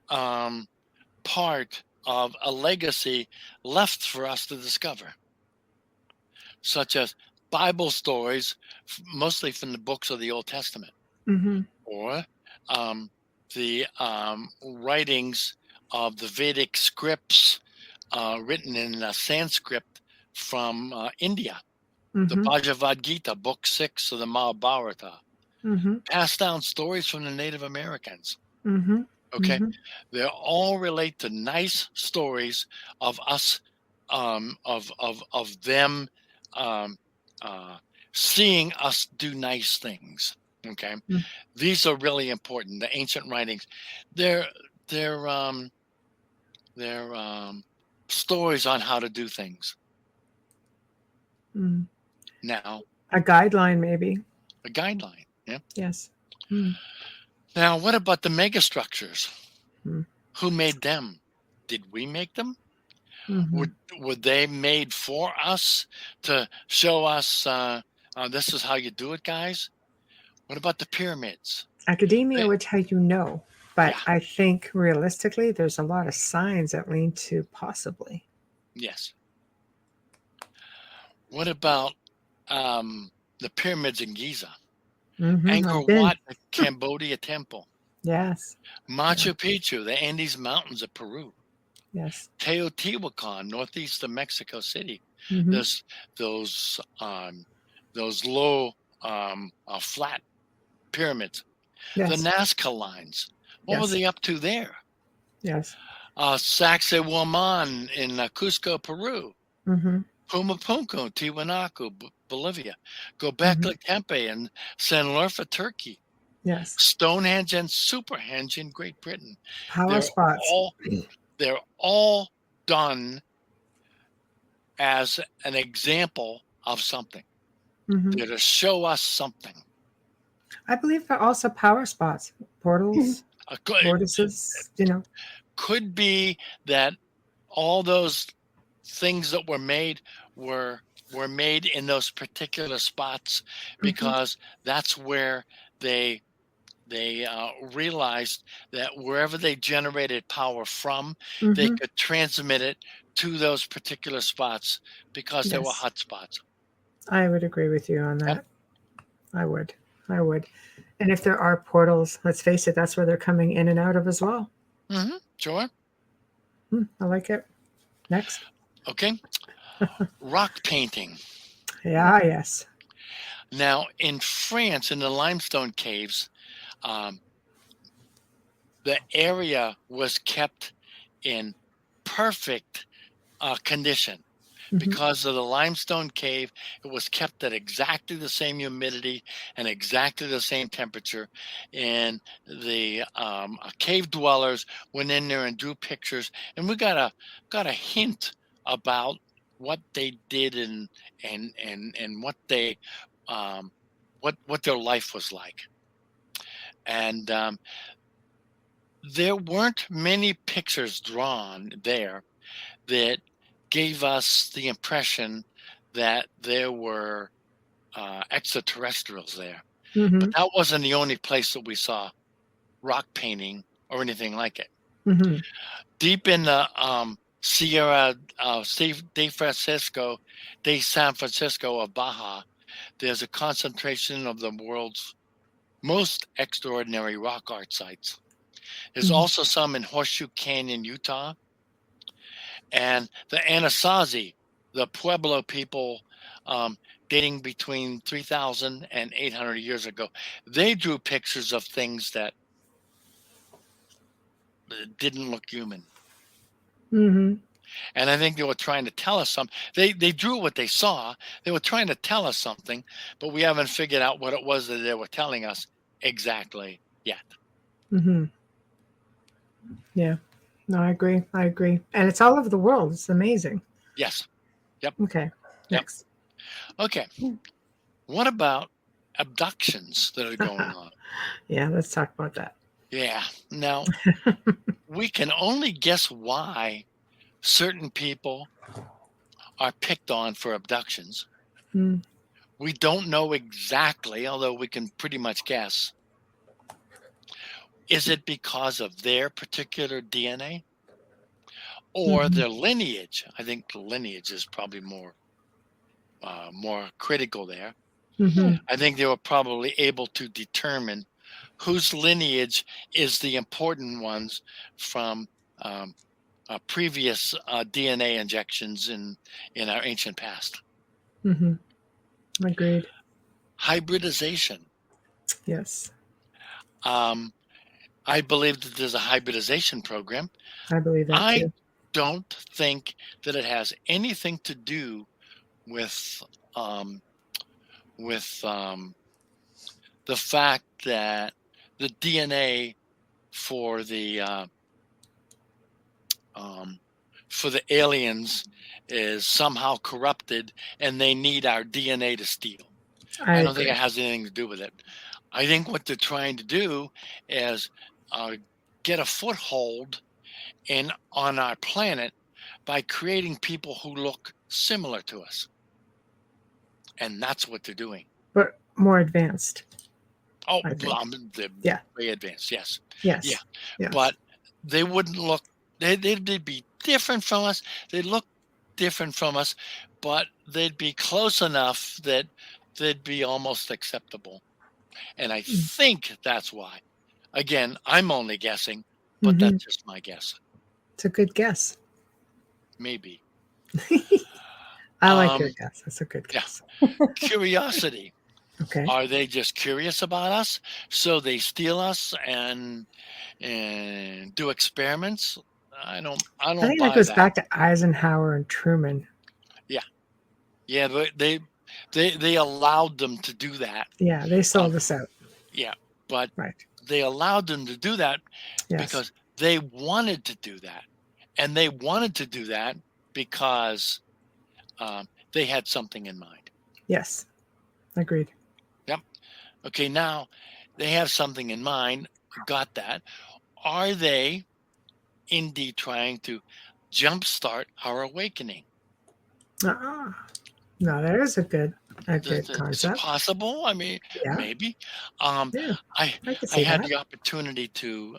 part of a legacy left for us to discover, such as Bible stories, mostly from the books of the Old Testament, Mm-hmm. or the writings of the Vedic scripts written in Sanskrit from India, the Mm-hmm. Bhagavad Gita, Book 6 of the Mahabharata, Mm-hmm. passed down stories from the Native Americans. Mm-hmm. Okay, they all relate to nice stories of us, of them seeing us do nice things. Okay, Mm-hmm. these are really important. The ancient writings, they're they're um, they're stories on how to do things. Mm. Now, A guideline, maybe. a guideline. Yeah. Yes. Mm. Now, what about the megastructures? Mm. Who made them? Did we make them? Mm-hmm. Were they made for us to show us this is how you do it, guys? What about the pyramids? Academia They- would tell you no, but yeah, I think realistically, there's a lot of signs that lean to possibly. yes. What about the pyramids in Giza? Mm-hmm. I've Angkor been. Wat, the Cambodia temple. Yes. Machu Picchu, the Andes Mountains of Peru. Yes. Teotihuacan, northeast of Mexico City. Mm-hmm. There's those low flat pyramids. The Yes. Nazca lines. What were Yes. they up to there? Yes. Sacsayhuaman in Cusco, Peru. Mm-hmm. Pumapunku, Tiwanaku, Bolivia. Mm-hmm. Göbekli Tepe in Sanliurfa, Turkey. Yes. Stonehenge and Superhenge in Great Britain. Power They're spots. they're all done as an example of something. Mm-hmm. They're to show us something. I believe they're also power spots, portals, Could vortices. could be that all those things that were made were made in those particular spots because that's where they realized that wherever they generated power from, they Mm-hmm. could transmit it to those particular spots because they were Yes. hot spots. I would agree with you on that. Yep. I would. And if there are portals, let's face it, that's where they're coming in and out of as well. Sure. I like it. Next. Okay. Rock painting. Yeah, yes. Now, in France, in the limestone caves, the area was kept in perfect condition. Mhm. Because of the limestone cave, it was kept at exactly the same humidity and exactly the same temperature. And the cave dwellers went in there and drew pictures, and we got a hint about what they did and what they what their life was like. And there weren't many pictures drawn there that gave us the impression that there were extraterrestrials there. Mhm. But that wasn't the only place that we saw rock painting or anything like it. Mhm. Deep in the Sierra de San Francisco of Baja, there's a concentration of the world's most extraordinary rock art sites. There's Mhm. also some in Horseshoe Canyon, Utah. And the Anasazi, the Pueblo people dating between 3,000 and 800 years ago, they drew pictures of things that didn't look human. Mhm. And I think they were trying to tell us something. They drew what they saw. They were trying to tell us something, but we haven't figured out what it was that they were telling us exactly yet. Mhm. Yeah. No, I agree. And it's all over the world. It's amazing. Yes. Yep. Okay. Next. Okay. What about abductions that are going on? Yeah, let's talk about that. Yeah. Now, we can only guess why certain people are picked on for abductions. Mm. We don't know exactly, although we can pretty much guess. Is it because of their particular DNA or Mhm. their lineage? I think the lineage is probably more critical there. Mhm. I think they were probably able to determine whose lineage is the important ones from previous DNA injections in our ancient past. Mhm. Agreed. Hybridization. Yes, Um, I believe that there's a hybridization program. I believe that I too. don't think that it has anything to do with um, with the fact that the DNA for the um, for the aliens is somehow corrupted, and they need our DNA to steal. I I don't think agree. it has anything to do with it. I think what they're trying to do is get a foothold in on our planet by creating people who look similar to us, and that's what they're doing. But more advanced, Oh, I think. they're Yeah. way advanced, yes, yeah, Yes. Yes. but they wouldn't look. They'd be different from us. They look different from us, but they'd be close enough that they'd be almost acceptable. And I Mm. think that's why. Again, I'm only guessing, but Mhm. that's just my guess. It's a good guess. Maybe. I like your Um, guess. That's a good yeah. guess. Curiosity. Okay. Are they just curious about us? So they steal us and do experiments? I I don't think that buy goes that. back to Eisenhower and Truman. Yeah. Yeah, but they allowed them to do that. Yeah, they Um, sold us out. yeah, but Right. they allowed them to do that Yes. because they wanted to do that. And they wanted to do that because they had something in mind. Yes. Agreed. Yep. Okay, now they have something in mind. Got that. Are they indeed trying to jumpstart our awakening? Uh-uh. No, that is a good Is it concept. possible? I mean, Yeah. maybe. Um, Yeah. I I can I see had that. the opportunity to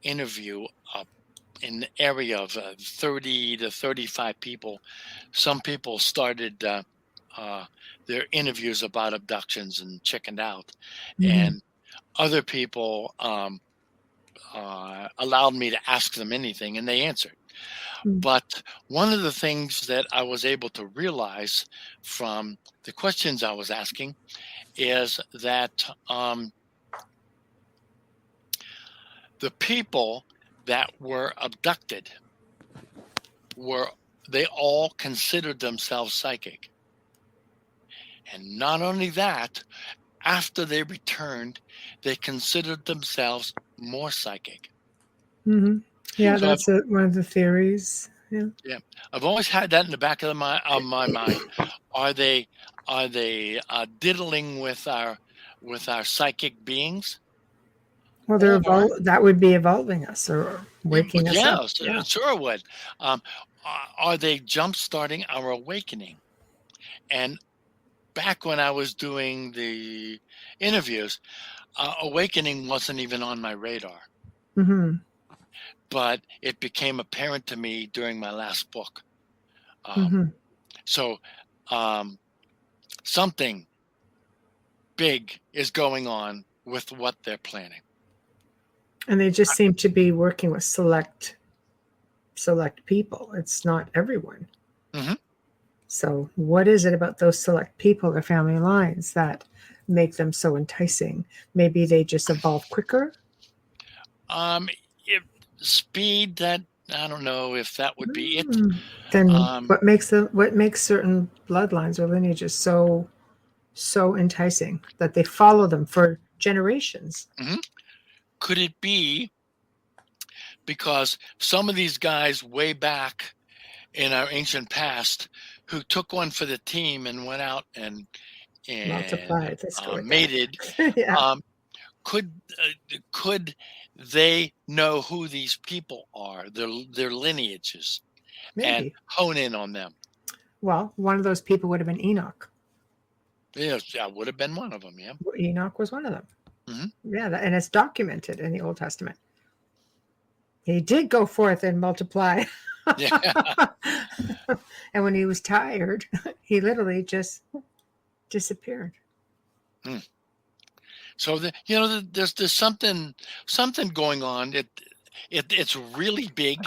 interview in the area of 30 to 35 people. Some people started their interviews about abductions and chickened out, Mhm. and other people allowed me to ask them anything, and they answered. Mm. But one of the things that I was able to realize from the questions I was asking is that the people that were abducted were they all considered themselves psychic. And not only that, after they returned, they considered themselves more psychic. Mhm. Yeah, So that's one of the theories. Yeah. I've always had that in the back of my mind. Are they diddling with our psychic beings? Well, Or that would be evolving us or yeah, waking us up. yeah, Yeah. sure it would. Are they jump starting our awakening? And back when I was doing the interviews, awakening wasn't even on my radar. Mhm. But it became apparent to me during my last book. Mhm. So um, something big is going on with what they're planning. And they just seem to be working with select people. It's not everyone. Mhm. So, what is it about those select people or family lines that make them so enticing? Maybe they just evolve quicker. If speed, that I don't know if that would be it. Then Um, what makes certain bloodlines or lineages so enticing that they follow them for generations? mhm. Could it be because some of these guys way back in our ancient past who took one for the team and went out and Multiply. Let's go with that. mated? Yeah. Um, could they know who these people are, their lineages, and Maybe. hone in on them? Well, one of those people would have been Enoch. Yes, that would have been one of them. Yeah. Enoch was one of them. Mhm. Yeah, and it's documented in the Old Testament. He did go forth and multiply. Yeah. And when he was tired, he literally just disappeared. So there's something going on. It's really big,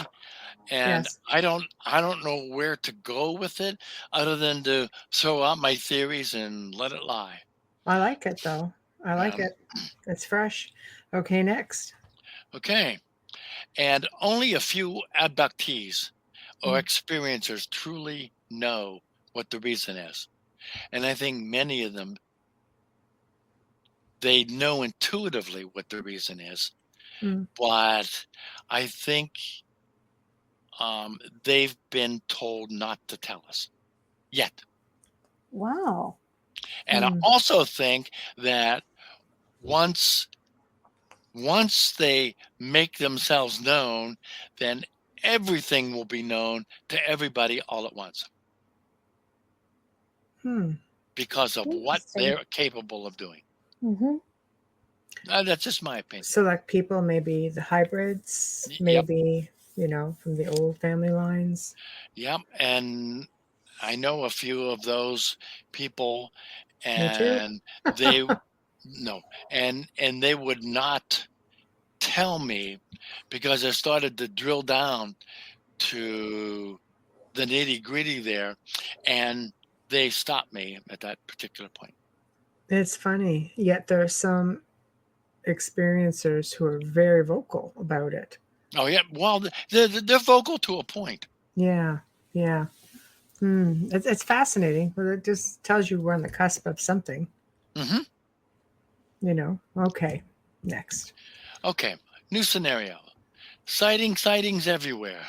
and Yes. I don't know where to go with it other than to throw out my theories and let it lie. I like it, though. I like it. It's fresh. Okay, next. Okay. And only a few abductees or experiencers truly know what the reason is. And I think many of them, they know intuitively what the reason is. Mm. But I think they've been told not to tell us yet. Wow. And I also think that once they make themselves known, then everything will be known to everybody all at once because of what they're capable of doing. Mm-hmm. That's just my opinion. So, like people, maybe the hybrids, maybe, from the old family lines. Yep. And I know a few of those people, Me too. and they no, and they would not tell me because I started to drill down to the nitty gritty there, and they stopped me at that particular point. It's funny, yet there are some experiencers who are very vocal about it. Oh yeah, well, they're vocal to a point. Yeah. It's fascinating. Well, it just tells you we're on the cusp of something. Okay, next. Okay, new scenario. Sightings everywhere.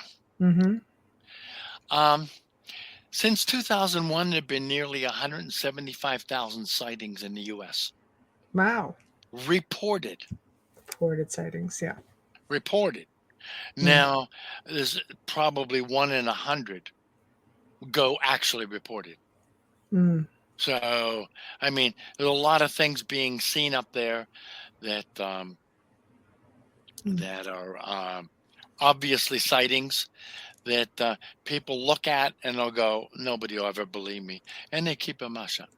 Since 2001, there have been nearly 175,000 sightings in the U.S. Wow. Reported sightings, yeah. Reported. Now, there's probably 1 in 100 go actually reported. So, I mean, there's a lot of things being seen up there that that are obviously sightings that people look at and they'll go, nobody will ever believe me, and they keep their mouth shut.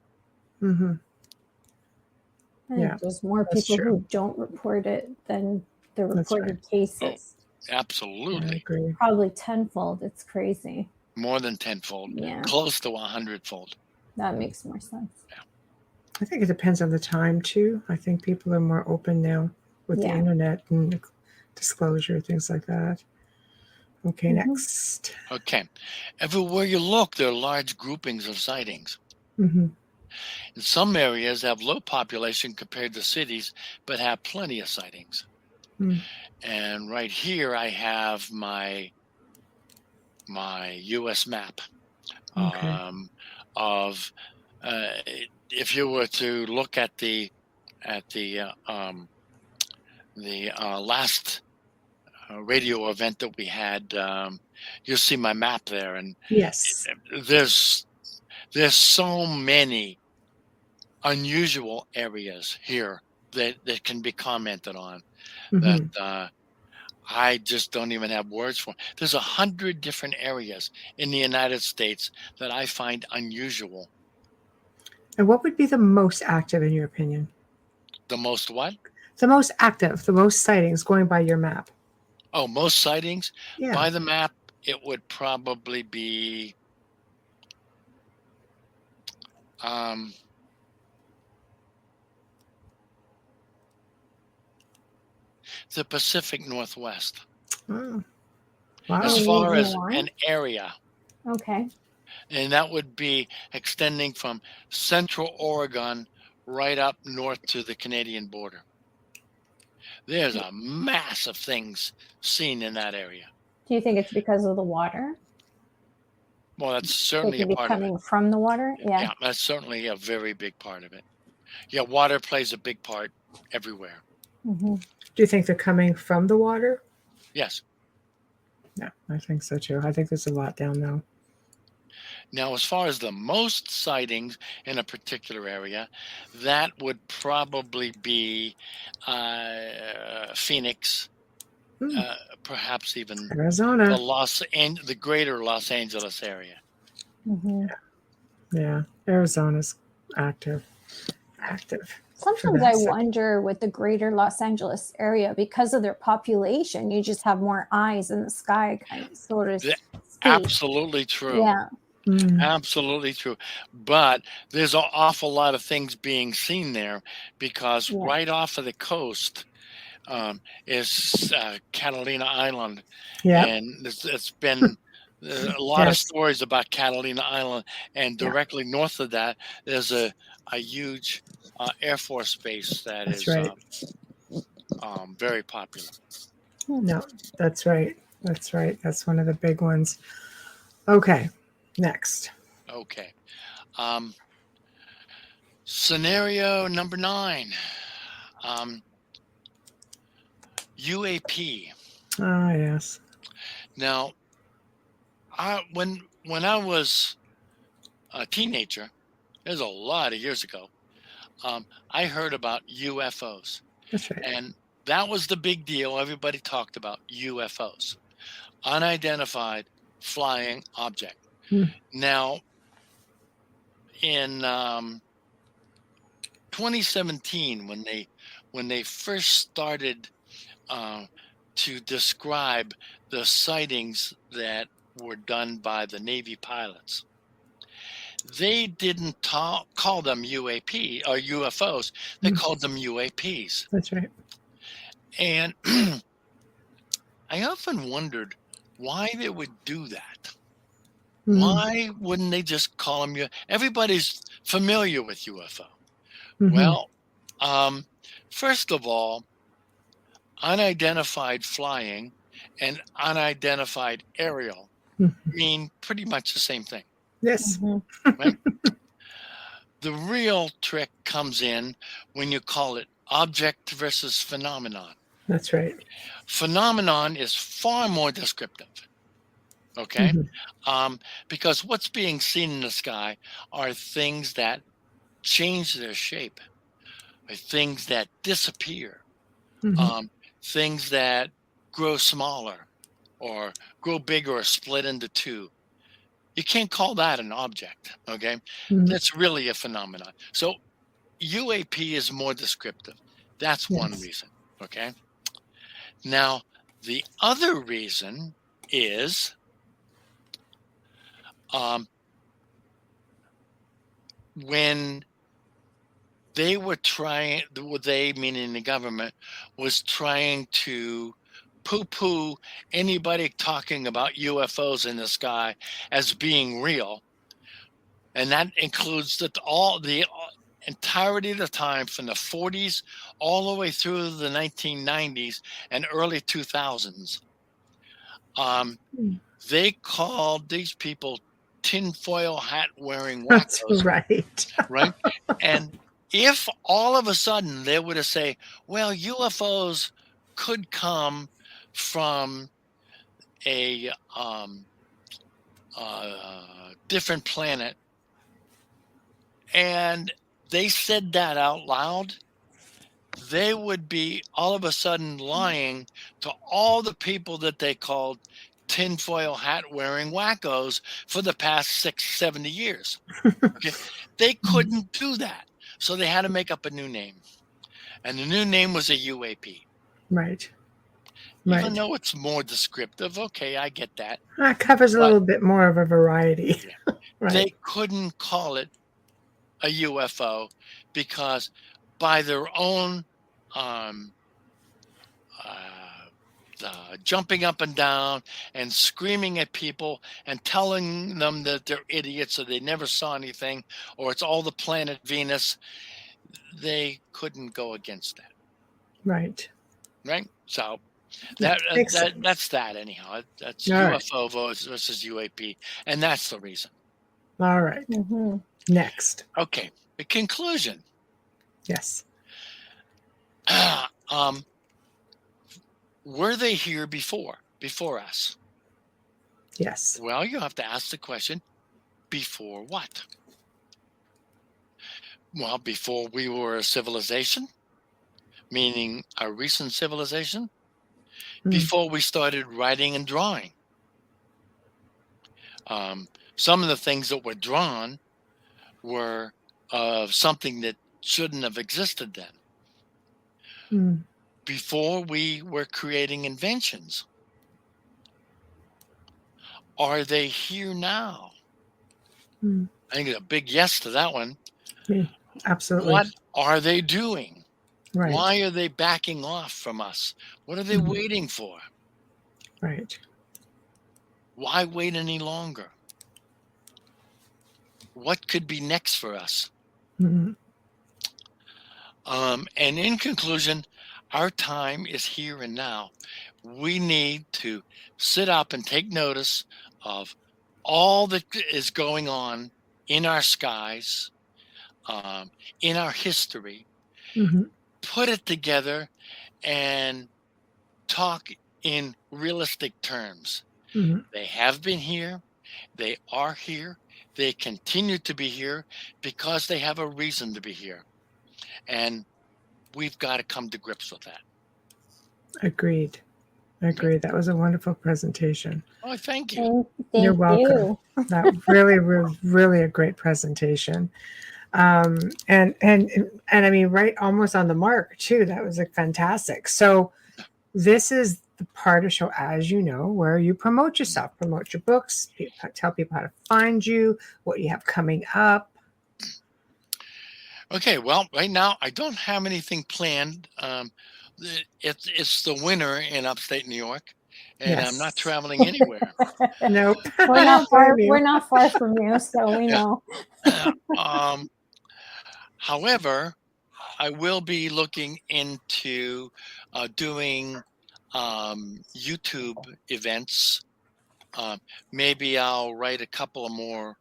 Yeah, there's more people who don't report it than the reported cases. Oh, absolutely. Probably tenfold. It's crazy. More than tenfold. Yeah. Close to 100-fold. That makes more sense. Yeah. I think it depends on the time too. I think people are more open now with the internet and disclosure, things like that. Okay, next. Okay. Everywhere you look, there are large groupings of sightings. In some areas have low population compared to cities, but have plenty of sightings. And right here, I have my U.S. map of if you were to look at the last radio event that we had, you'll see my map there, and yes, there's so many unusual areas here that can be commented on that I just don't even have words for. There's 100 different areas in the United States that I find unusual. And what would be the most active in your opinion? The most what? The most active, the most sightings going by your map. Oh, most sightings? Yeah. By the map, it would probably be the Pacific Northwest. Oh. Wow. As far as an area. Okay. And that would be extending from central Oregon right up north to the Canadian border. There's a mass of things seen in that area. Do you think it's because of the water? Well, that's certainly a part of it. Coming from the water? Yeah. Yeah, that's certainly a very big part of it. Yeah, water plays a big part everywhere. Mhm. Do you think they're coming from the water? Yes. Yeah, I think so too. I think there's a lot down though. Now, as far as the most sightings in a particular area, that would probably be Phoenix, Hmm. perhaps even Arizona. the greater Los Angeles area. Mhm. Yeah, Arizona's active. Active. Sometimes I wonder with the greater Los Angeles area, because of their population, you just have more eyes in the sky, kind of sort of Th- speak. Absolutely true. Yeah. Absolutely true. But there's an awful lot of things being seen there because Yeah. right off of the coast is Catalina Island. Yeah. And it's been a lot of stories about Catalina Island. And Yeah. directly north of that, there's a huge Air Force base that That's is right. very popular. No, that's right. That's right. That's one of the big ones. Okay, next. Okay. Scenario number 9. UAP. Ah, yes. Now, when I was a teenager, it was a lot of years ago, I heard about UFOs. That's right. And that was the big deal. Everybody talked about UFOs, unidentified flying object. Now, in 2017, when they first started to describe the sightings that were done by the Navy pilots, they didn't call them UAP or UFOs. They called them UAPs. That's right. And I often wondered why they would do that. Why wouldn't they just call them Everybody's familiar with UFO. Well, first of all, unidentified flying and unidentified aerial mean pretty much the same thing. Yes. Right? The real trick comes in when you call it object versus phenomenon. That's right. Phenomenon is far more descriptive. Okay. Because what's being seen in the sky are things that change their shape, or things that disappear, things that grow smaller or grow bigger or split into two. You can't call that an object. Okay. That's really a phenomenon. So UAP is more descriptive. That's one reason. Okay. Now, the other reason is when they were trying, they meaning the government, was trying to poo-poo anybody talking about UFOs in the sky as being real. And that includes the entirety of the time from the 40s all the way through the 1990s and early 2000s. They called these people tinfoil hat wearing wackos. That's right. Right? And if all of a sudden they were to say, well, UFOs could come from a different planet, and they said that out loud, they would be all of a sudden lying to all the people that they called tinfoil hat wearing wackos for the past 70 years. Okay. They couldn't do that. So they had to make up a new name. And the new name was a UAP. Right. Even though it's more descriptive. Okay, I get that. That covers a little bit more of a variety. They couldn't call it a UFO because by their own jumping up and down and screaming at people and telling them that they're idiots or they never saw anything or it's all the planet Venus, they couldn't go against that. Right. So that's that anyhow. That's UFO versus UAP, and that's the reason. All right. Next. Okay. The conclusion. Yes. Were they here before us? Yes. Well, you have to ask the question, before what? Well, before we were a civilization, meaning a recent civilization, before we started writing and drawing. Some of the things that were drawn were of something that shouldn't have existed then. Before we were creating inventions. Are they here now? I think it's a big yes to that one. Absolutely. What are they doing? Right. Why are they backing off from us? What are they waiting for? Right. Why wait any longer? What could be next for us? And in conclusion, our time is here and now. We need to sit up and take notice of all that is going on in our skies, in our history, put it together and talk in realistic terms. They have been here. They are here. They continue to be here because they have a reason to be here. And we've got to come to grips with that. Agreed. That was a wonderful presentation. Oh, thank you. You're welcome. That really was really a great presentation. And I mean, right, almost on the mark too. That was like fantastic. So this is the part of show, as you know, where you promote yourself, promote your books, tell people how to find you, what you have coming up. Okay, well, right now I don't have anything planned. It's the winter in upstate New York, and I'm not traveling anywhere. Nope. We're not far from you, so we know. However, I will be looking into doing YouTube events. Maybe I'll write a couple of more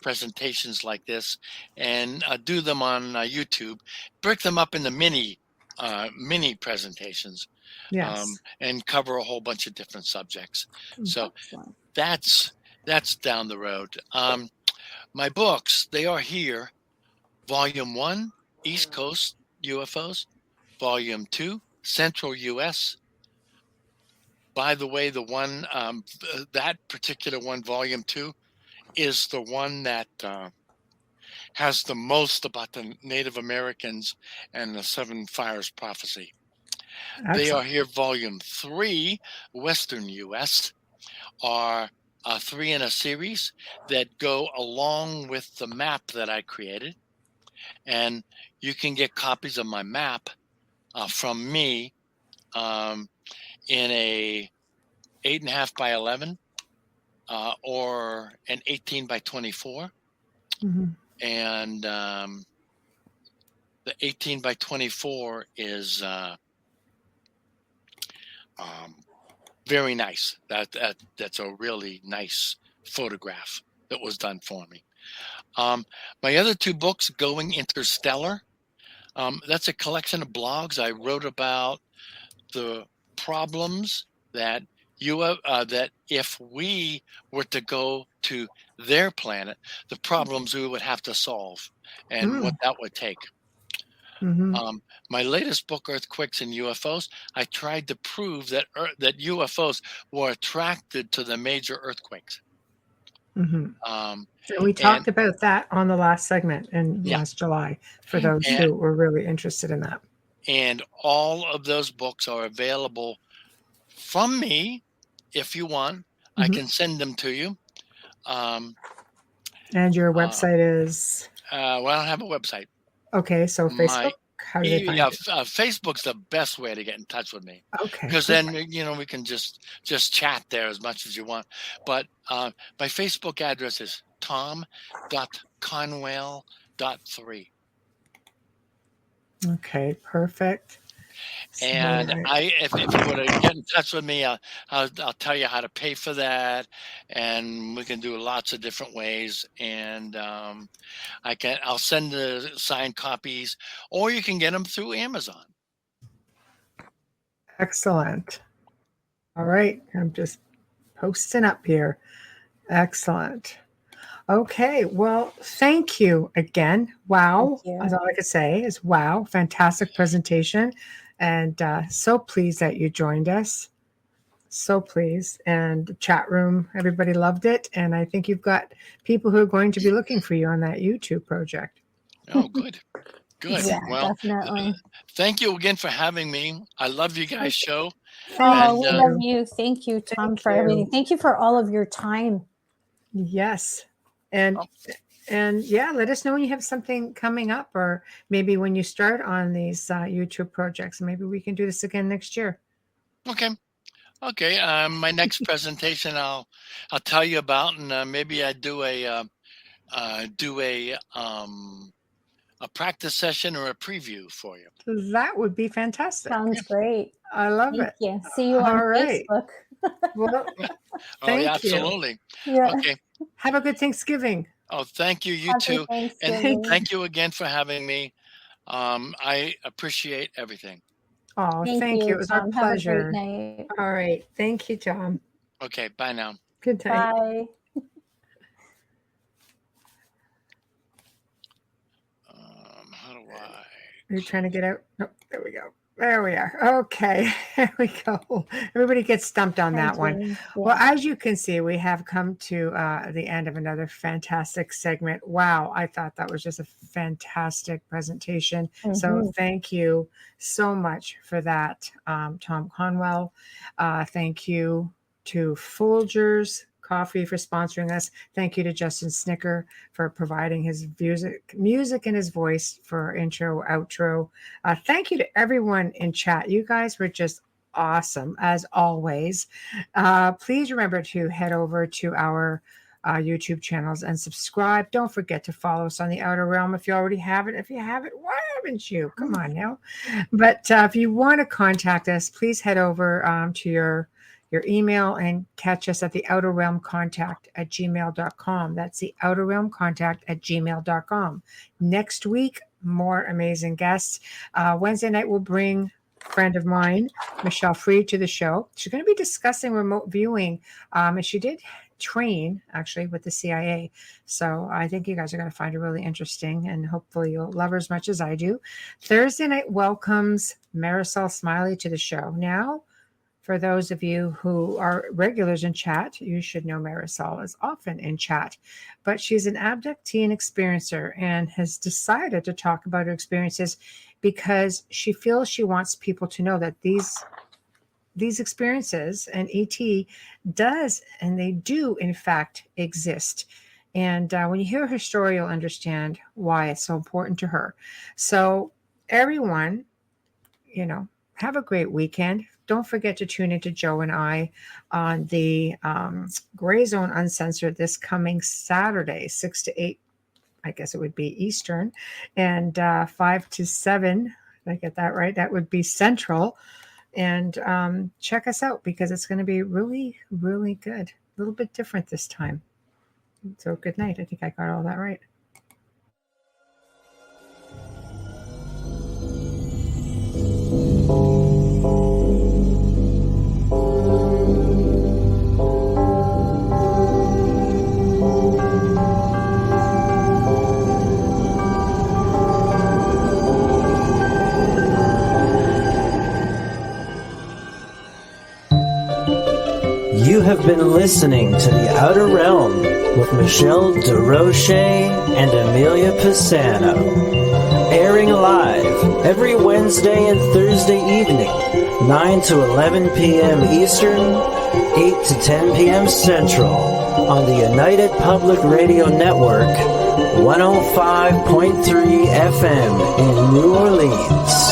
presentations like this and do them on YouTube, break them up into mini presentations, and cover a whole bunch of different subjects. So that's down the road. My books, they are here. Volume 1, East Coast UFOs. Volume 2, Central US. By the way, the one, that particular one, Volume 2, is the one that has the most about the Native Americans and the Seven Fires Prophecy. Excellent. They are here. Volume 3, Western US, are 3 in a series that go along with the map that I created. And you can get copies of my map from me in a 8.5 by 11 or an 18 by 24. And the 18 by 24 is very nice. That's a really nice photograph that was done for me. My other 2 books, Going Interstellar, that's a collection of blogs I wrote about the problems that that if we were to go to their planet, the problems we would have to solve and what that would take. My latest book, Earthquakes and UFOs, I tried to prove that that UFOs were attracted to the major earthquakes. So we talked about that on the last segment in last July for those who were really interested in that. And all of those books are available from me. If you want, I can send them to you. And your website is? Well, I don't have a website. Okay, so Facebook. How do they find you? Facebook's the best way to get in touch with me. Okay. Because then we can just chat there as much as you want. But my Facebook address is tom.conwell.3. Okay, perfect. And if you want to get in touch with me, I'll tell you how to pay for that, and we can do lots of different ways. And I'll send the signed copies, or you can get them through Amazon. Excellent. All right. I'm just posting up here. Excellent. Okay. Well, thank you again. Wow. Thank you. That's all I could say is wow. Fantastic presentation. And so pleased that you joined us. So pleased. And the chat room, everybody loved it. And I think you've got people who are going to be looking for you on that YouTube project. Oh, good. Good. Yeah, Well, definitely. thank you again for having me. I love you guys' show. Oh, we And, love you. Thank you, Tom, Thank for everything. you. Thank you for all of your time. Yes. And Oh. and yeah, let us know when you have something coming up, or maybe when you start on these YouTube projects. Maybe we can do this again next year. Okay. Okay. My next presentation, I'll tell you about, and maybe I do a practice session or a preview for you. That would be fantastic. Sounds great. I love Thank it. you. See you on All right. Facebook. Well, Oh, yeah, thank you. absolutely. Yeah. Okay. Have a good Thanksgiving. Oh, thank you. You Happy too. And Thanksgiving. thank you again for having me. I appreciate everything. Oh, Thank thank you. you, It was our Tom. Have a pleasure. great night. All right. Thank you, Tom. Okay. Bye now. Good night. Bye. How do I? Are you trying to get out? Nope. There we go. There we are. Okay. There we go. Everybody gets stumped on that one. Yeah. Well, as you can see, we have come to the end of another fantastic segment. Wow, I thought that was just a fantastic presentation. So thank you so much for that, Tom Conwell. Thank you to Folgers Coffee for sponsoring us. Thank you to Justin Snicker for providing his music and his voice for our intro, outro. Thank you to everyone in chat. You guys were just awesome as always. Please remember to head over to our YouTube channels and subscribe. Don't forget to follow us on the Outer Realm if you already have it. If you haven't, why haven't you? Come on now. But if you want to contact us, please head over to your email and catch us at the Outer Realm Contact at gmail.com. That's the Outer Realm Contact at gmail.com. Next week, more amazing guests. Wednesday night, we'll bring a friend of mine, Michelle Freed, to the show. She's going to be discussing remote viewing. And she did train actually with the CIA. So I think you guys are going to find it really interesting, and hopefully you'll love her as much as I do. Thursday night welcomes Marisol Smiley to the show. Now, for those of you who are regulars in chat, you should know Marisol is often in chat, but she's an abductee and experiencer and has decided to talk about her experiences because she feels she wants people to know that these experiences and ET does, and they do in fact exist. And when you hear her story, you'll understand why it's so important to her. So everyone, have a great weekend. Don't forget to tune into Joe and I on the Gray Zone Uncensored this coming Saturday, 6 to 8, I guess it would be Eastern, and 5 to 7, did I get that right? That would be Central. And check us out because it's going to be really, really good. A little bit different this time. So good night. I think I got all that right. You have been listening to The Outer Realm with Michelle DeRoche and Amelia Pisano. Airing live every Wednesday and Thursday evening, 9 to 11 p.m. Eastern, 8 to 10 p.m. Central, on the United Public Radio Network, 105.3 FM in New Orleans.